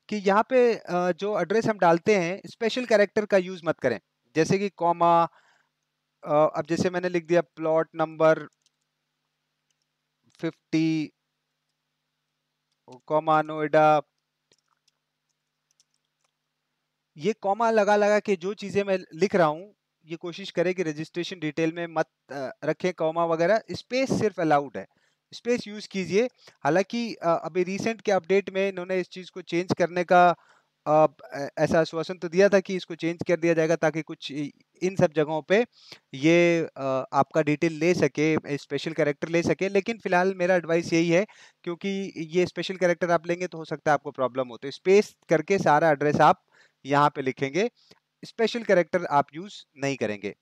कि यहाँ पे जो एड्रेस हम डालते हैं, स्पेशल कैरेक्टर का यूज मत करें, जैसे कि कॉमा। अब जैसे मैंने लिख दिया प्लॉट नंबर 50, कॉमा नोएडा, ये कॉमा लगा लगा के जो चीजें मैं लिख रहा हूँ, ये कोशिश करें कि रजिस्ट्रेशन डिटेल में मत रखें कॉमा वगैरह, स्पेस सिर्फ अलाउड है, स्पेस यूज कीजिए। हालांकि अभी रिसेंट के अपडेट में इन्होंने इस चीज को चेंज करने का ऐसा आश्वासन तो दिया था कि इसको चेंज कर दिया जाएगा, ताकि कुछ इन सब जगहों पे ये आपका डिटेल ले सके, स्पेशल कैरेक्टर ले सके। लेकिन फिलहाल मेरा एडवाइस यही है, क्योंकि ये स्पेशल कैरेक्टर आप लेंगे तो हो सकता है आपको प्रॉब्लम हो, तो स्पेस करके सारा एड्रेस आप यहाँ पे लिखेंगे, स्पेशल कैरेक्टर आप यूज नहीं करेंगे।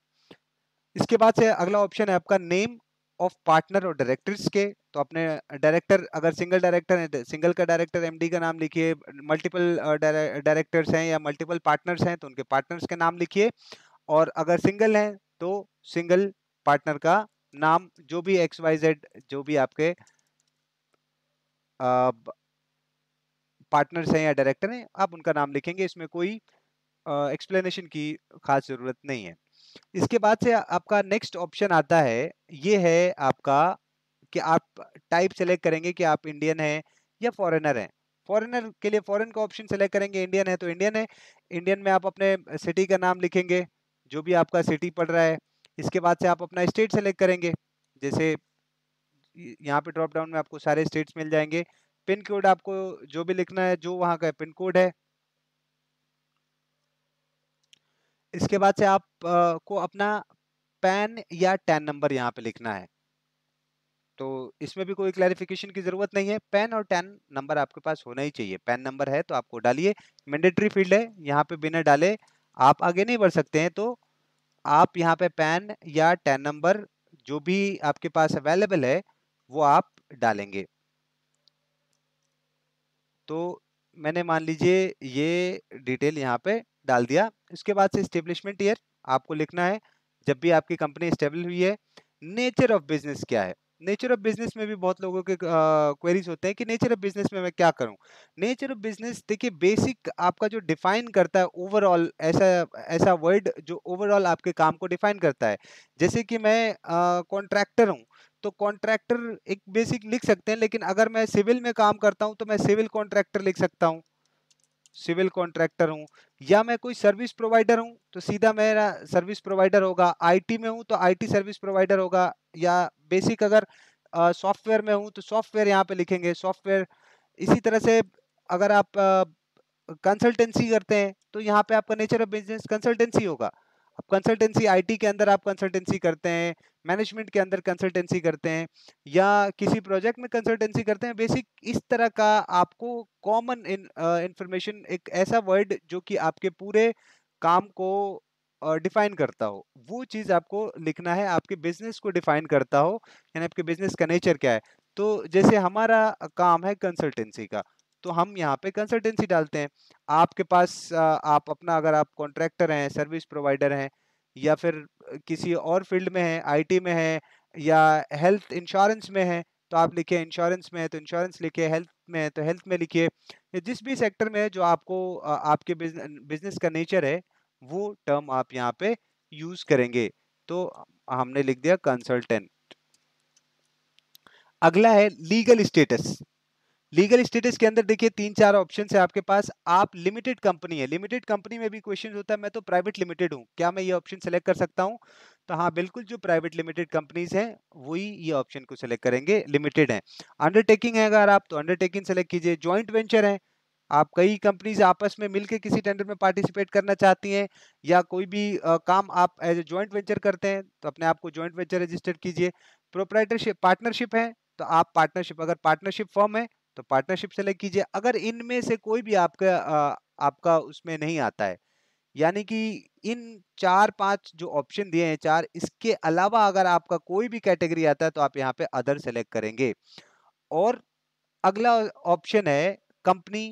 इसके बाद से अगला ऑप्शन है आपका नेम ऑफ पार्टनर और डायरेक्टर्स के। तो अपने डायरेक्टर, अगर सिंगल डायरेक्टर है, सिंगल का डायरेक्टर MD का नाम लिखिए, मल्टीपल डायरेक्टर्स हैं या मल्टीपल पार्टनर्स हैं तो उनके पार्टनर्स के नाम लिखिए, और अगर सिंगल हैं तो सिंगल पार्टनर का नाम, जो भी XYZ जो भी आपके पार्टनर्स हैं या डायरेक्टर हैं, आप उनका नाम लिखेंगे। इसमें कोई एक्सप्लेनेशन की खास जरूरत नहीं है। इसके बाद से आपका नेक्स्ट ऑप्शन आता है, ये है आपका कि आप टाइप सेलेक्ट करेंगे कि आप इंडियन हैं या फॉरेनर हैं। फॉरेनर के लिए फॉरेन का ऑप्शन सेलेक्ट करेंगे, इंडियन है तो इंडियन है। इंडियन में आप अपने सिटी का नाम लिखेंगे, जो भी आपका सिटी पड़ रहा है। इसके बाद से आप अपना स्टेट सेलेक्ट करेंगे, जैसे यहाँ पे ड्रॉप डाउन में आपको सारे स्टेट्स मिल जाएंगे। पिन कोड आपको जो भी लिखना है, जो वहाँ का पिन कोड है। इसके बाद से आप को अपना पैन या टैन नंबर यहाँ पे लिखना है, तो इसमें भी कोई क्लैरिफिकेशन की जरूरत नहीं है, पैन और टैन नंबर आपके पास होना ही चाहिए। पैन नंबर है तो आपको डालिए, मैंडेटरी फील्ड है, यहाँ पे बिना डाले आप आगे नहीं बढ़ सकते हैं। तो आप यहाँ पे पैन या टैन नंबर जो भी आपके पास अवेलेबल है वो आप डालेंगे। तो मैंने मान लीजिए ये डिटेल यहाँ पे डाल दिया। इसके बाद से एस्टेब्लिशमेंट ईयर आपको लिखना है, जब भी आपकी कंपनी एस्टेब्लिश हुई है। नेचर ऑफ बिजनेस क्या है? नेचर ऑफ बिजनेस में भी बहुत लोगों के क्वेरीज होते हैं कि नेचर ऑफ बिजनेस में मैं क्या करूं। नेचर ऑफ बिजनेस देखिए, बेसिक आपका जो डिफाइन करता है ओवरऑल, ऐसा ऐसा वर्ड जो ओवरऑल आपके काम को डिफाइन करता है। जैसे कि मैं कॉन्ट्रैक्टर हूं, तो कॉन्ट्रैक्टर एक बेसिक लिख सकते हैं, लेकिन अगर मैं सिविल में काम करता हूं तो मैं सिविल कॉन्ट्रैक्टर लिख सकता हूं, सिविल कॉन्ट्रैक्टर हूं। या मैं कोई सर्विस प्रोवाइडर हूं तो सीधा मेरा सर्विस प्रोवाइडर होगा। आईटी में हूं तो आईटी सर्विस प्रोवाइडर होगा। या बेसिक अगर सॉफ्टवेयर में हूं तो सॉफ्टवेयर यहाँ पे लिखेंगे, सॉफ्टवेयर। इसी तरह से अगर आप कंसल्टेंसी करते हैं तो यहाँ पे आपका नेचर ऑफ बिजनेस कंसल्टेंसी होगा। अब कंसल्टेंसी आईटी के अंदर आप कंसल्टेंसी करते हैं, मैनेजमेंट के अंदर कंसल्टेंसी करते हैं, या किसी प्रोजेक्ट में कंसल्टेंसी करते हैं। बेसिक इस तरह का आपको कॉमन इंफॉर्मेशन, एक ऐसा वर्ड जो कि आपके पूरे काम को डिफाइन करता हो, वो चीज आपको लिखना है, आपके बिजनेस को डिफाइन करता हो, यानी आपके बिजनेस का नेचर क्या है। तो जैसे हमारा काम है कंसल्टेंसी का, तो हम यहाँ पे कंसल्टेंसी डालते हैं। आपके पास आप अपना, अगर आप कॉन्ट्रैक्टर हैं, सर्विस प्रोवाइडर हैं, या फिर किसी और फील्ड में है, आईटी में है, या हेल्थ इंश्योरेंस में है, तो आप लिखिए इंश्योरेंस में है तो इंश्योरेंस लिखिए, हेल्थ में है तो हेल्थ में लिखिए। या जिस भी सेक्टर में है जो आपको आपके बिजनेस का नेचर है, वो टर्म आप यहाँ पे यूज करेंगे। तो हमने लिख दिया कंसल्टेंट। अगला है लीगल स्टेटस। लीगल स्टेटस के अंदर देखिए 3-4 ऑप्शन है आपके पास। आप लिमिटेड कंपनी है, लिमिटेड कंपनी में भी क्वेश्चन होता है, मैं तो प्राइवेट लिमिटेड हूं, क्या मैं ये ऑप्शन सेलेक्ट कर सकता हूं? तो हाँ बिल्कुल, जो प्राइवेट लिमिटेड कंपनीज हैं वही ये ऑप्शन को सेलेक्ट करेंगे, लिमिटेड है। अंडरटेकिंग है अगर आप, तो अंडरटेकिंग सेलेक्ट कीजिए। ज्वाइंट वेंचर है, आप कई कंपनीज आपस में मिलकर किसी टेंडर में पार्टिसिपेट करना चाहती हैं, या कोई भी काम आप एज ए ज्वाइंट वेंचर करते हैं, तो अपने आप को ज्वाइंट वेंचर रजिस्टर कीजिए। प्रोप्राइटरशिप, पार्टनरशिप है, तो आप पार्टनरशिप, अगर पार्टनरशिप फॉर्म है तो पार्टनरशिप सेलेक्ट कीजिए। अगर इनमें से कोई भी आपका आपका उसमें नहीं आता है, यानी कि इन 4-5 जो ऑप्शन दिए हैं, 4, इसके अलावा अगर आपका कोई भी कैटेगरी आता है तो आप यहाँ पे अदर सेलेक्ट करेंगे। और अगला ऑप्शन है कंपनी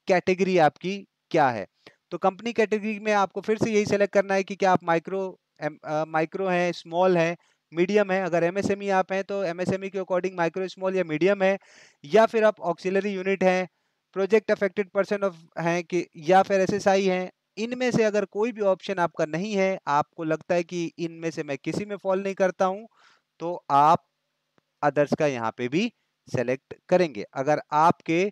कैटेगरी आपकी क्या है। तो कंपनी कैटेगरी में आपको फिर से यही सेलेक्ट करना है कि क्या आप माइक्रो है, स्मॉल है, मीडियम है। अगर एमएसएमई आप हैं तो एमएसएमई के अकॉर्डिंग माइक्रो, स्मॉल या मीडियम है। या फिर आप ऑक्सिलरी यूनिट हैं, प्रोजेक्ट अफेक्टेड पर्सन ऑफ हैं, कि या फिर एसएसआई हैं। इनमें से अगर कोई भी ऑप्शन आपका नहीं है, आपको लगता है कि इनमें से मैं किसी में फॉल नहीं करता हूं, तो आप अदर्स का यहाँ पे भी सेलेक्ट करेंगे। अगर आपके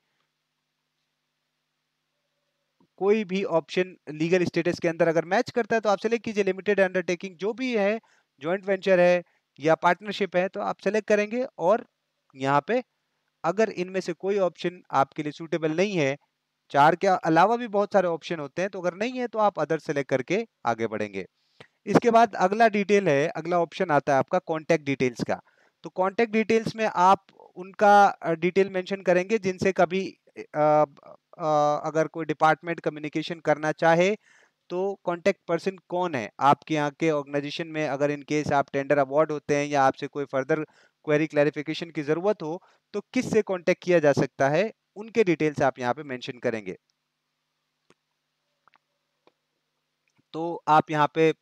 कोई भी ऑप्शन लीगल स्टेटस के अंदर अगर मैच करता है तो आप सेलेक्ट कीजिए। लिमिटेड अंडरटेकिंग जो भी है, जॉइंट वेंचर है या पार्टनरशिप है, तो आप सेलेक्ट करेंगे। और यहाँ पे अगर इनमें से कोई ऑप्शन आपके लिए सूटेबल नहीं है, 4 के अलावा भी बहुत सारे ऑप्शन होते हैं, तो अगर नहीं है तो आप अदर सेलेक्ट करके आगे बढ़ेंगे। इसके बाद अगला डिटेल है, अगला ऑप्शन आता है आपका कॉन्टैक्ट डिटेल्स का। तो कॉन्टैक्ट डिटेल्स में आप उनका डिटेल मेंशन करेंगे जिनसे कभी अगर कोई डिपार्टमेंट कम्युनिकेशन करना चाहे, तो कॉन्टैक्ट पर्सन कौन है आपके यहाँ के ऑर्गेनाइजेशन में। अगर इन केस आप टेंडर अवार्ड होते हैं या आपसे कोई फर्दर क्वेरी क्लैरिफिकेशन की जरूरत हो, तो किस से कॉन्टैक्ट किया जा सकता है, उनके डिटेल्स आप यहाँ पे मेंशन करेंगे। तो आप यहाँ पे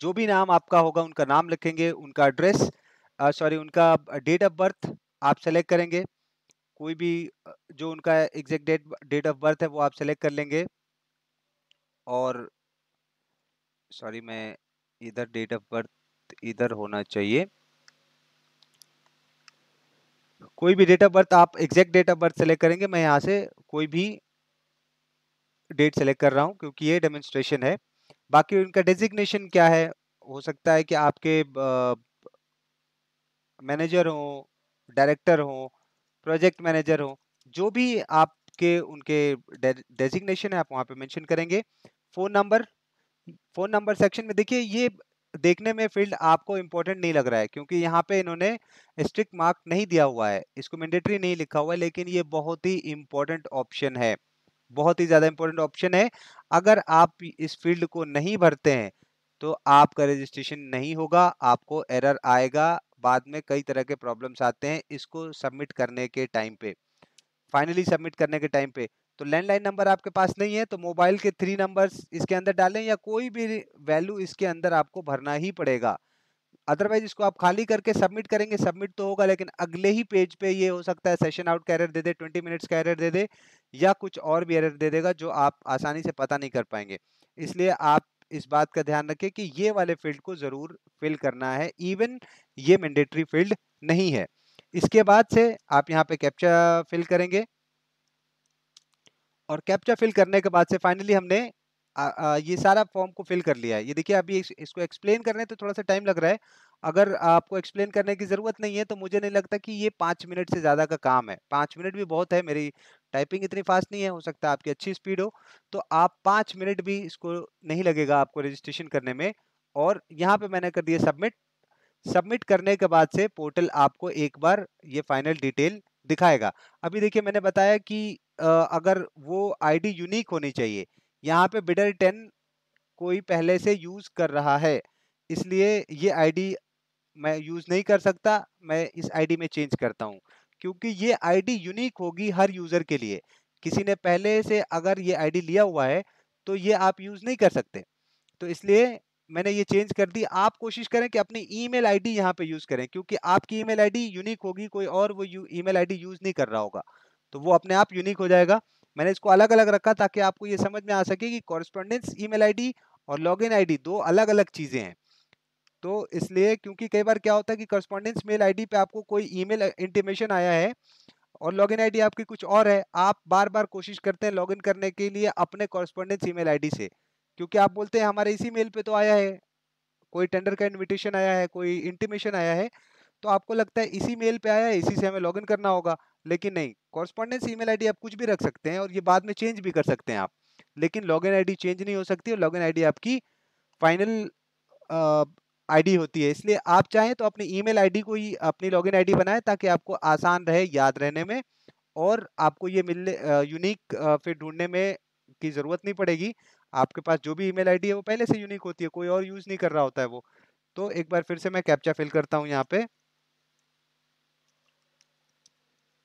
जो भी नाम आपका होगा उनका नाम लिखेंगे, उनका एड्रेस, सॉरी उनका डेट ऑफ बर्थ आप सेलेक्ट करेंगे। कोई भी जो उनका एग्जैक्ट डेट ऑफ बर्थ है वो आप सेलेक्ट कर लेंगे। और सॉरी, मैं इधर डेट ऑफ बर्थ इधर होना चाहिए। कोई भी डेट ऑफ बर्थ आप exact date of birth select करेंगे। मैं यहाँ से कोई भी डेट सेलेक्ट कर रहा हूँ क्योंकि ये डेमोन्स्ट्रेशन है। बाकी उनका डेजिग्नेशन क्या है, हो सकता है कि आपके मैनेजर हो, डायरेक्टर हो, प्रोजेक्ट मैनेजर हो, जो भी आपके उनके डेजिग्नेशन है आप वहाँ पे मेंशन करेंगे। Phone number, phone number section में देखिए, ये देखने में फील्ड आपको इंपॉर्टेंट नहीं लग रहा है क्योंकि यहाँ पे इन्होंने स्ट्रिक्ट मार्क नहीं दिया हुआ है, इसको मैंडेटरी नहीं लिखा हुआ है, लेकिन ये बहुत ही इंपॉर्टेंट ऑप्शन है, बहुत ही ज्यादा इंपॉर्टेंट ऑप्शन है। अगर आप इस फील्ड को नहीं भरते हैं तो आपका रजिस्ट्रेशन नहीं होगा, आपको एरर आएगा, बाद में कई तरह के प्रॉब्लम्स आते हैं इसको सबमिट करने के टाइम पे। फाइनली सबमिट करने के टाइम पे। तो लैंडलाइन नंबर आपके पास नहीं है तो मोबाइल के 3 नंबर्स इसके अंदर डालें या कोई भी वैल्यू इसके अंदर आपको भरना ही पड़ेगा। अदरवाइज इसको आप खाली करके सबमिट करेंगे, सबमिट तो होगा लेकिन अगले ही पेज पे ये हो सकता है सेशन आउट का एरर दे दे, 20 मिनट्स का एरर दे दे या कुछ और भी एरर दे देगा जो आप आसानी से पता नहीं कर पाएंगे। इसलिए आप इस बात का ध्यान रखें कि ये वाले फील्ड को जरूर फिल करना है, इवन ये मैंडेटरी फील्ड नहीं है। इसके बाद से आप यहाँ पे कैप्चा फिल करेंगे और कैप्चा फिल करने के बाद से फाइनली हमने ये सारा फॉर्म को फिल कर लिया है। ये देखिए अभी इसको एक्सप्लेन करने तो थोड़ा सा टाइम लग रहा है। अगर आपको एक्सप्लेन करने की ज़रूरत नहीं है तो मुझे नहीं लगता कि ये 5 मिनट से ज़्यादा का काम है। 5 मिनट भी बहुत है, मेरी टाइपिंग इतनी फास्ट नहीं है, हो सकता है आपकी अच्छी स्पीड हो। तो आप 5 मिनट भी इसको नहीं लगेगा आपको रजिस्ट्रेशन करने में। और यहाँ पे मैंने कर दिया सबमिट। सबमिट करने के बाद से पोर्टल आपको एक बार ये फाइनल डिटेल दिखाएगा। अभी देखिए मैंने बताया कि अगर वो आईडी यूनिक होनी चाहिए। यहाँ पे बिडर 10 कोई पहले से यूज कर रहा है, इसलिए ये आईडी मैं यूज नहीं कर सकता, मैं इस आईडी में चेंज करता हूँ क्योंकि ये आईडी यूनिक होगी हर यूजर के लिए। किसी ने पहले से अगर ये आईडी लिया हुआ है तो ये आप यूज नहीं कर सकते। तो इसलिए मैंने ये चेंज कर दी। आप कोशिश करें कि अपनी ईमेल आईडी यहाँ पे यूज करें क्योंकि आपकी ईमेल आईडी यूनिक होगी, कोई और वो ईमेल आईडी यूज नहीं कर रहा होगा तो वो अपने आप यूनिक हो जाएगा। मैंने इसको अलग अलग रखा ताकि आपको ये समझ में आ सके कि कॉरेस्पॉन्डेंस ईमेल आईडी और लॉगिन आईडी दो अलग अलग चीजें हैं। तो इसलिए क्योंकि कई बार क्या होता है कि कॉरेस्पॉन्डेंस मेल आईडी पे आपको कोई ईमेल इंटीमेशन आया है और लॉगिन आईडी आपकी कुछ और है, आप बार बार कोशिश करते हैं लॉगिन करने के लिए अपने कॉरेस्पॉन्डेंस ईमेल आईडी से, क्योंकि आप बोलते हैं हमारे इसी मेल पे तो आया है, कोई टेंडर का इनविटेशन आया है, कोई इंटीमेशन आया है, तो आपको लगता है इसी मेल पे आया है, इसी से हमें लॉगिन करना होगा। लेकिन नहीं, कॉरेस्पॉन्डेंस ईमेल आईडी आप कुछ भी रख सकते हैं और ये बाद में चेंज भी कर सकते हैं आप, लेकिन लॉगिन आईडी चेंज नहीं हो सकती और लॉगिन आईडी आपकी फाइनल आईडी होती है। इसलिए आप चाहें तो अपनी ईमेल आईडी को ही अपनी लॉगिन आईडी बनाएं ताकि आपको आसान रहे याद रहने में और आपको ये मिलने यूनिक फिर ढूंढने में की जरूरत नहीं पड़ेगी। आपके पास जो भी ईमेल आईडी है वो पहले से यूनिक होती है, कोई और यूज नहीं कर रहा होता है वो। तो एक बार फिर से मैं कैप्चा फिल करता हूँ यहाँ पे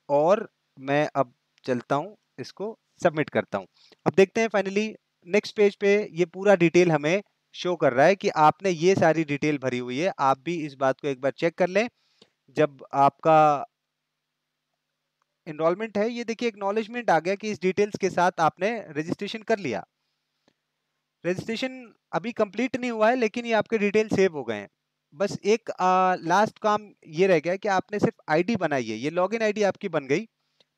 और मैं अब चलता हूँ, इसको सबमिट करता हूँ। अब देखते हैं फाइनली नेक्स्ट पेज पे ये पूरा डिटेल हमें शो कर रहा है कि आपने ये सारी डिटेल भरी हुई है। आप भी इस बात को एक बार चेक कर लें जब आपका एनरोलमेंट है। ये देखिए एक्नॉलेजमेंट आ गया कि इस डिटेल्स के साथ आपने रजिस्ट्रेशन कर लिया। रजिस्ट्रेशन अभी कंप्लीट नहीं हुआ है लेकिन ये आपके डिटेल सेव हो गए हैं। बस एक लास्ट काम ये रह गया कि आपने सिर्फ आईडी बनाई है, ये लॉगिन आईडी आपकी बन गई,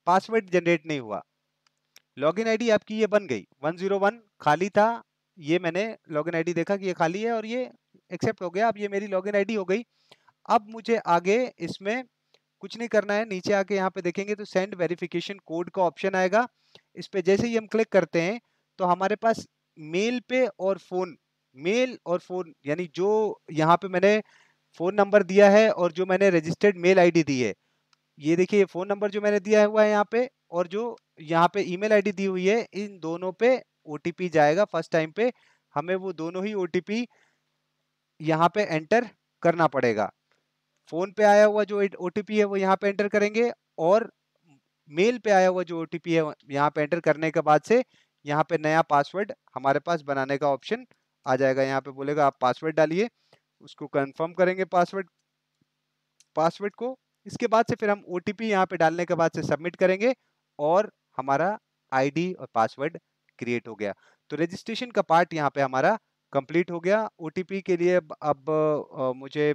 पासवर्ड जनरेट नहीं हुआ। लॉगिन आईडी आपकी ये बन गई, 101 खाली था, ये मैंने लॉगिन आईडी देखा कि ये खाली है और ये एक्सेप्ट हो गया। अब ये मेरी लॉगिन आईडी हो गई। अब मुझे आगे इसमें कुछ नहीं करना है। नीचे आके यहाँ पे देखेंगे तो सेंड वेरिफिकेशन कोड का ऑप्शन आएगा। इस पे जैसे ही हम क्लिक करते हैं तो हमारे पास मेल पे और फोन, मेल और फोन यानी जो यहाँ पे मैंने फोन नंबर दिया है और जो मैंने रजिस्टर्ड मेल आईडी दी है, ये देखिए फोन नंबर जो मैंने दिया हुआ है यहाँ पे और जो यहाँ पे ईमेल आईडी दी हुई है, इन दोनों पे ओटीपी जाएगा। फर्स्ट टाइम पे हमें वो दोनों ही ओटीपी यहाँ पे एंटर करना पड़ेगा। फोन पे आया हुआ जो ओटीपी है वो यहाँ पे एंटर करेंगे और मेल पे आया हुआ जो ओटीपी है यहाँ पे एंटर करने के बाद से यहाँ पे नया पासवर्ड हमारे पास बनाने का ऑप्शन आ जाएगा। यहाँ पे बोलेगा आप पासवर्ड डालिए, उसको कंफर्म करेंगे पासवर्ड पासवर्ड को। इसके बाद से फिर हम ओटीपी यहाँ पे डालने के बाद से सबमिट करेंगे और हमारा आईडी और पासवर्ड क्रिएट हो गया। तो रजिस्ट्रेशन का पार्ट यहाँ पे हमारा कंप्लीट हो गया। ओटीपी के लिए अब मुझे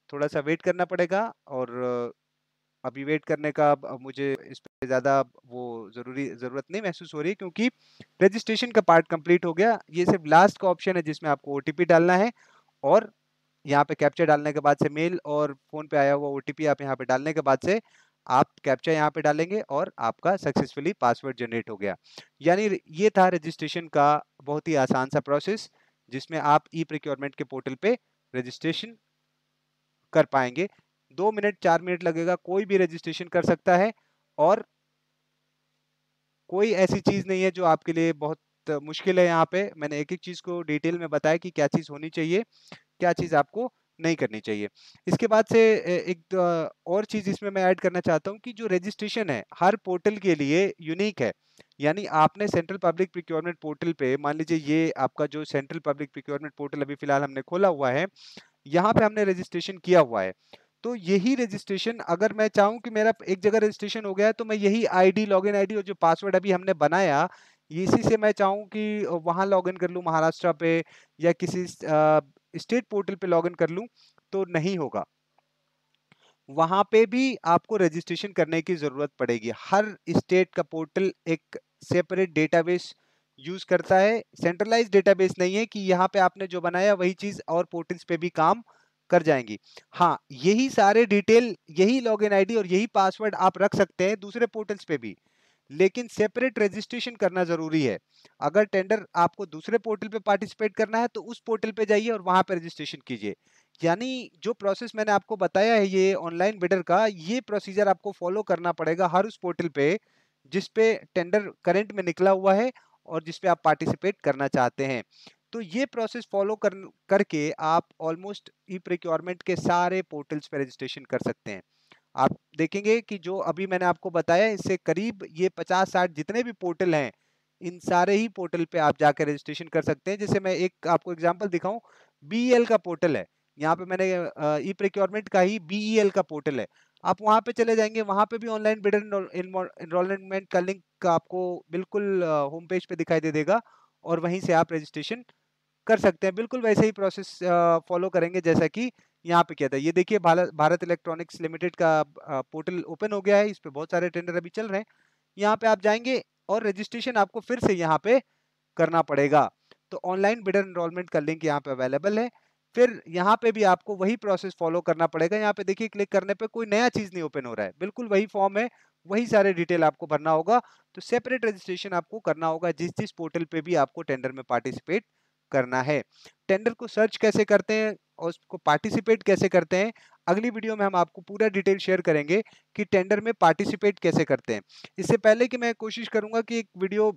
थोड़ा सा वेट करना पड़ेगा और अभी वेट करने का अब मुझे इस पे ज़्यादा वो ज़रूरत नहीं महसूस हो रही क्योंकि रजिस्ट्रेशन का पार्ट कंप्लीट हो गया। ये सिर्फ लास्ट का ऑप्शन है जिसमें आपको ओटीपी डालना है और यहाँ पे कैप्चा डालने के बाद से मेल और फोन पे आया हुआ ओटीपी आप यहाँ पे डालने के बाद से आप कैप्चा यहाँ पे डालेंगे और आपका सक्सेसफुली पासवर्ड जनरेट हो गया। यानी ये था रजिस्ट्रेशन का बहुत ही आसान सा प्रोसेस जिसमें आप ई प्रोक्योरमेंट के पोर्टल पे रजिस्ट्रेशन कर पाएंगे। 2 मिनट 4 मिनट लगेगा, कोई भी रजिस्ट्रेशन कर सकता है और कोई ऐसी चीज नहीं है जो आपके लिए बहुत मुश्किल है। यहाँ पे मैंने एक एक चीज को डिटेल में बताया कि क्या चीज होनी चाहिए, क्या चीज आपको नहीं करनी चाहिए। इसके बाद से एक और चीज़ इसमें मैं ऐड करना चाहता हूँ कि जो रजिस्ट्रेशन है हर पोर्टल के लिए यूनिक है। यानी आपने सेंट्रल पब्लिक प्रोक्योरमेंट पोर्टल पे मान लीजिए ये आपका जो सेंट्रल पब्लिक प्रोक्योरमेंट पोर्टल अभी फिलहाल हमने खोला हुआ है, यहाँ पे हमने रजिस्ट्रेशन किया हुआ है। तो यही रजिस्ट्रेशन अगर मैं चाहूँ कि मेरा एक जगह रजिस्ट्रेशन हो गया है तो मैं यही आईडी, लॉगिन आईडी और जो पासवर्ड अभी हमने बनाया, इसी से मैं चाहूँ कि वहाँ लॉगिन कर लूँ महाराष्ट्र पे या किसी स्टेट पोर्टल पे लॉगिन कर लूँ, तो नहीं होगा। वहाँ पे भी आपको रजिस्ट्रेशन करने की ज़रूरत पड़ेगी। हर स्टेट का पोर्टल एक सेपरेट डेटाबेस यूज़ करता है, सेंट्रलाइज़्ड डेटाबेस नहीं है कि यहाँ पे आपने जो बनाया वही चीज़ और पोर्टल्स पे भी काम कर जाएँगी। हाँ, यही सारे डिटेल, यही लॉगिन आईडी और यही पासवर्ड आप रख सकते हैं दूसरे पोर्टल्स पे भी। लेकिन सेपरेट रजिस्ट्रेशन करना ज़रूरी है। अगर टेंडर आपको दूसरे पोर्टल पे पार्टिसिपेट करना है तो उस पोर्टल पे जाइए और वहाँ पे रजिस्ट्रेशन कीजिए। यानी जो प्रोसेस मैंने आपको बताया है ये ऑनलाइन बिडर का, ये प्रोसीजर आपको फॉलो करना पड़ेगा हर उस पोर्टल पे जिस पे टेंडर करंट में निकला हुआ है और जिस पे आप पार्टिसिपेट करना चाहते हैं। तो ये प्रोसेस फॉलो करके आप ऑलमोस्ट ई प्रोक्योरमेंट के सारे पोर्टल्स पे रजिस्ट्रेशन कर सकते हैं। आप देखेंगे कि जो अभी मैंने आपको बताया इससे करीब ये 50-60 जितने भी पोर्टल हैं, इन सारे ही पोर्टल पे आप जाकर रजिस्ट्रेशन कर सकते हैं। जैसे मैं एक आपको एग्जांपल दिखाऊं, बीईएल का पोर्टल है। यहाँ पे मैंने ई प्रोक्योरमेंट का ही बीईएल का पोर्टल है। आप वहाँ पे चले जाएंगे, वहाँ पे भी ऑनलाइन बिडर एनरोलमेंट का लिंक आपको बिल्कुल होम पेज पे दिखाई दे देगा और वहीं से आप रजिस्ट्रेशन कर सकते हैं। बिल्कुल वैसे ही प्रोसेस फॉलो करेंगे जैसा कि यहाँ पे किया था। ये देखिए भारत भारत इलेक्ट्रॉनिक्स लिमिटेड का पोर्टल ओपन हो गया है, इस पे बहुत सारे टेंडर अभी चल रहे हैं। यहाँ पे आप जाएंगे और रजिस्ट्रेशन आपको फिर से यहाँ पे करना पड़ेगा। तो ऑनलाइन बिडर एनरोलमेंट का लिंक यहाँ पे अवेलेबल है। फिर यहाँ पे भी आपको वही प्रोसेस फॉलो करना पड़ेगा। यहाँ पे देखिए क्लिक करने पे कोई नया चीज नहीं ओपन हो रहा है, बिल्कुल वही फॉर्म है, वही सारे डिटेल आपको भरना होगा। तो सेपरेट रजिस्ट्रेशन आपको करना होगा जिस जिस पोर्टल पे भी आपको टेंडर में पार्टिसिपेट करना है। टेंडर को सर्च कैसे करते हैं और उसको पार्टिसिपेट कैसे करते हैं, अगली वीडियो में हम आपको पूरा डिटेल शेयर करेंगे कि टेंडर में पार्टिसिपेट कैसे करते हैं। इससे पहले कि मैं कोशिश करूंगा कि एक वीडियो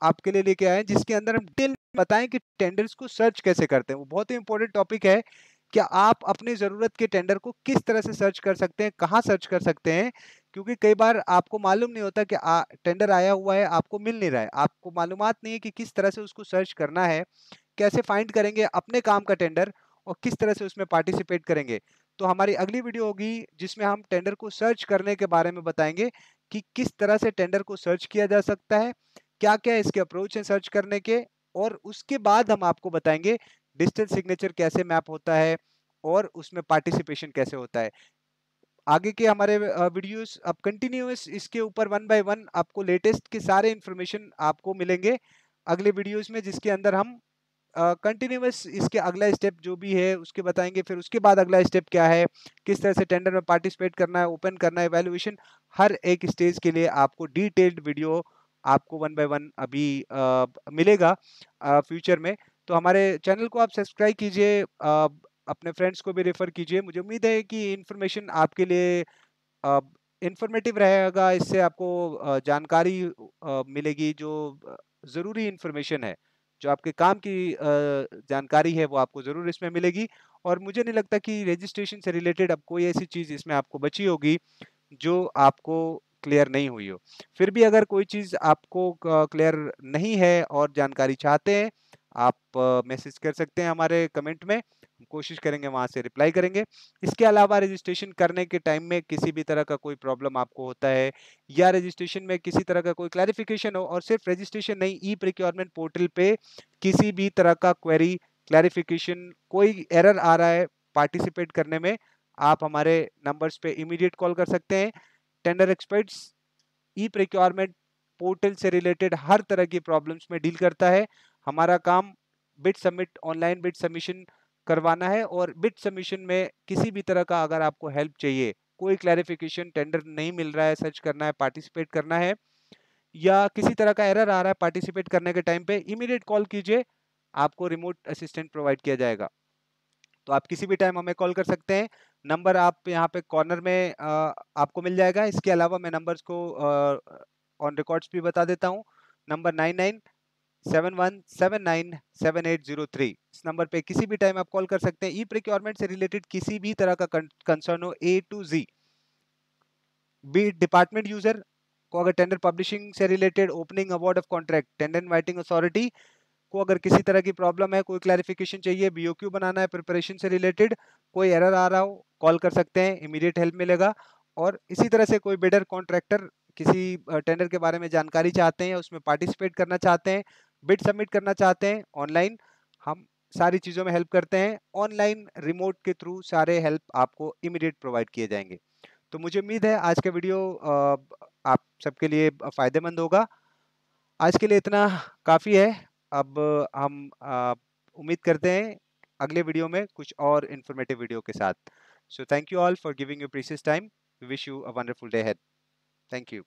आपके लिए लेके आए जिसके अंदर हम डिटेल बताएं कि टेंडर्स को सर्च कैसे करते हैं। वो बहुत ही इंपॉर्टेंट टॉपिक है कि आप अपनी जरूरत के टेंडर को किस तरह से सर्च कर सकते हैं, कहाँ सर्च कर सकते हैं। क्योंकि कई बार आपको मालूम नहीं होता कि टेंडर आया हुआ है, आपको मिल नहीं रहा है, आपको मालूमात नहीं है कि किस तरह से उसको सर्च करना है, कैसे फाइंड करेंगे अपने काम का टेंडर और किस तरह से उसमें पार्टिसिपेट करेंगे। तो हमारी अगली वीडियो होगी जिसमें हम टेंडर को सर्च करने के बारे में बताएंगे कि किस तरह से टेंडर को सर्च किया जा सकता है, क्या क्या इसके अप्रोच हैं सर्च करने के, और उसके बाद हम आपको बताएंगे डिजिटल सिग्नेचर कैसे मैप होता है और उसमें पार्टिसिपेशन कैसे होता है। आगे के हमारे वीडियोस अब कंटिन्यूअस इसके ऊपर वन बाय वन आपको लेटेस्ट के सारे इंफॉर्मेशन आपको मिलेंगे अगले वीडियोस में, जिसके अंदर हम कंटिन्यूअस इसके अगला स्टेप जो भी है उसके बताएंगे, फिर उसके बाद अगला स्टेप क्या है, किस तरह से टेंडर में पार्टिसिपेट करना है, ओपन करना है, वैल्यूएशन, हर एक स्टेज के लिए आपको डिटेल्ड वीडियो आपको वन बाय वन अभी मिलेगा फ्यूचर में। तो हमारे चैनल को आप सब्सक्राइब कीजिए, अपने फ्रेंड्स को भी रेफर कीजिए। मुझे उम्मीद है कि इन्फॉर्मेशन आपके लिए इंफॉर्मेटिव रहेगा, इससे आपको जानकारी मिलेगी जो ज़रूरी इन्फॉर्मेशन है, जो आपके काम की जानकारी है वो आपको ज़रूर इसमें मिलेगी। और मुझे नहीं लगता कि रजिस्ट्रेशन से रिलेटेड अब कोई ऐसी चीज़ इसमें आपको बची होगी जो आपको क्लियर नहीं हुई हो। फिर भी अगर कोई चीज़ आपको क्लियर नहीं है और जानकारी चाहते हैं, आप मैसेज कर सकते हैं हमारे कमेंट में, हम कोशिश करेंगे वहाँ से रिप्लाई करेंगे। इसके अलावा रजिस्ट्रेशन करने के टाइम में किसी भी तरह का कोई प्रॉब्लम आपको होता है या रजिस्ट्रेशन में किसी तरह का कोई क्लैरिफिकेशन हो, और सिर्फ रजिस्ट्रेशन नहीं, ई प्रोक्योरमेंट पोर्टल पे किसी भी तरह का क्वेरी, क्लैरिफिकेशन, कोई एरर आ रहा है पार्टिसिपेट करने में, आप हमारे नंबर्स पे इमीडिएट कॉल कर सकते हैं। Tender experts e procurement portal से रिलेटेड हर तरह की प्रॉब्लम्स में डील करता है। हमारा काम bid submit, online bid submission करवाना है, और बिड सबमिशन में किसी भी तरह का अगर आपको हेल्प चाहिए, कोई क्लैरिफिकेशन, टेंडर नहीं मिल रहा है, सर्च करना है, पार्टिसिपेट करना है, या किसी तरह का एरर आ रहा है पार्टिसिपेट करने के टाइम पे, इमीडिएट कॉल कीजिए, आपको रिमोट असिस्टेंट प्रोवाइड किया जाएगा। तो आप किसी भी टाइम हमें कॉल कर सकते हैं। नंबर आप यहाँ पे कॉर्नर में आपको मिल जाएगा। इसके अलावा मैं नंबर्स को ऑन रिकॉर्ड्स भी बता देता हूँ। नंबर 99 71797803। इस नंबर पे किसी भी टाइम आप कॉल कर सकते हैं। ई प्रोक्योरमेंट से रिलेटेड किसी भी तरह का कंसर्न हो, A to Z, B department user को अगर टेंडर पब्लिशिंग से related, opening award of contract, tender inviting authority को अगर किसी तरह की प्रॉब्लम है, कोई क्लैरिफिकेशन चाहिए, बीओक्यू बनाना है प्रिपरेशन से रिलेटेड, कोई एरर आ रहा हो, कॉल कर सकते हैं, इमीडिएट हेल्प मिलेगा। और इसी तरह से कोई बिडर कॉन्ट्रैक्टर किसी टेंडर के बारे में जानकारी चाहते हैं या उसमें पार्टिसिपेट करना चाहते हैं, बिड सबमिट करना चाहते हैं ऑनलाइन, हम सारी चीज़ों में हेल्प करते हैं। ऑनलाइन रिमोट के थ्रू सारे हेल्प आपको इमीडिएट प्रोवाइड किए जाएंगे। तो मुझे उम्मीद है आज का वीडियो आप सबके लिए फ़ायदेमंद होगा। आज के लिए इतना काफ़ी है। अब हम उम्मीद करते हैं अगले वीडियो में कुछ और इन्फॉर्मेटिव वीडियो के साथ। So thank you all for giving your precious time. We wish you a wonderful day ahead. Thank you.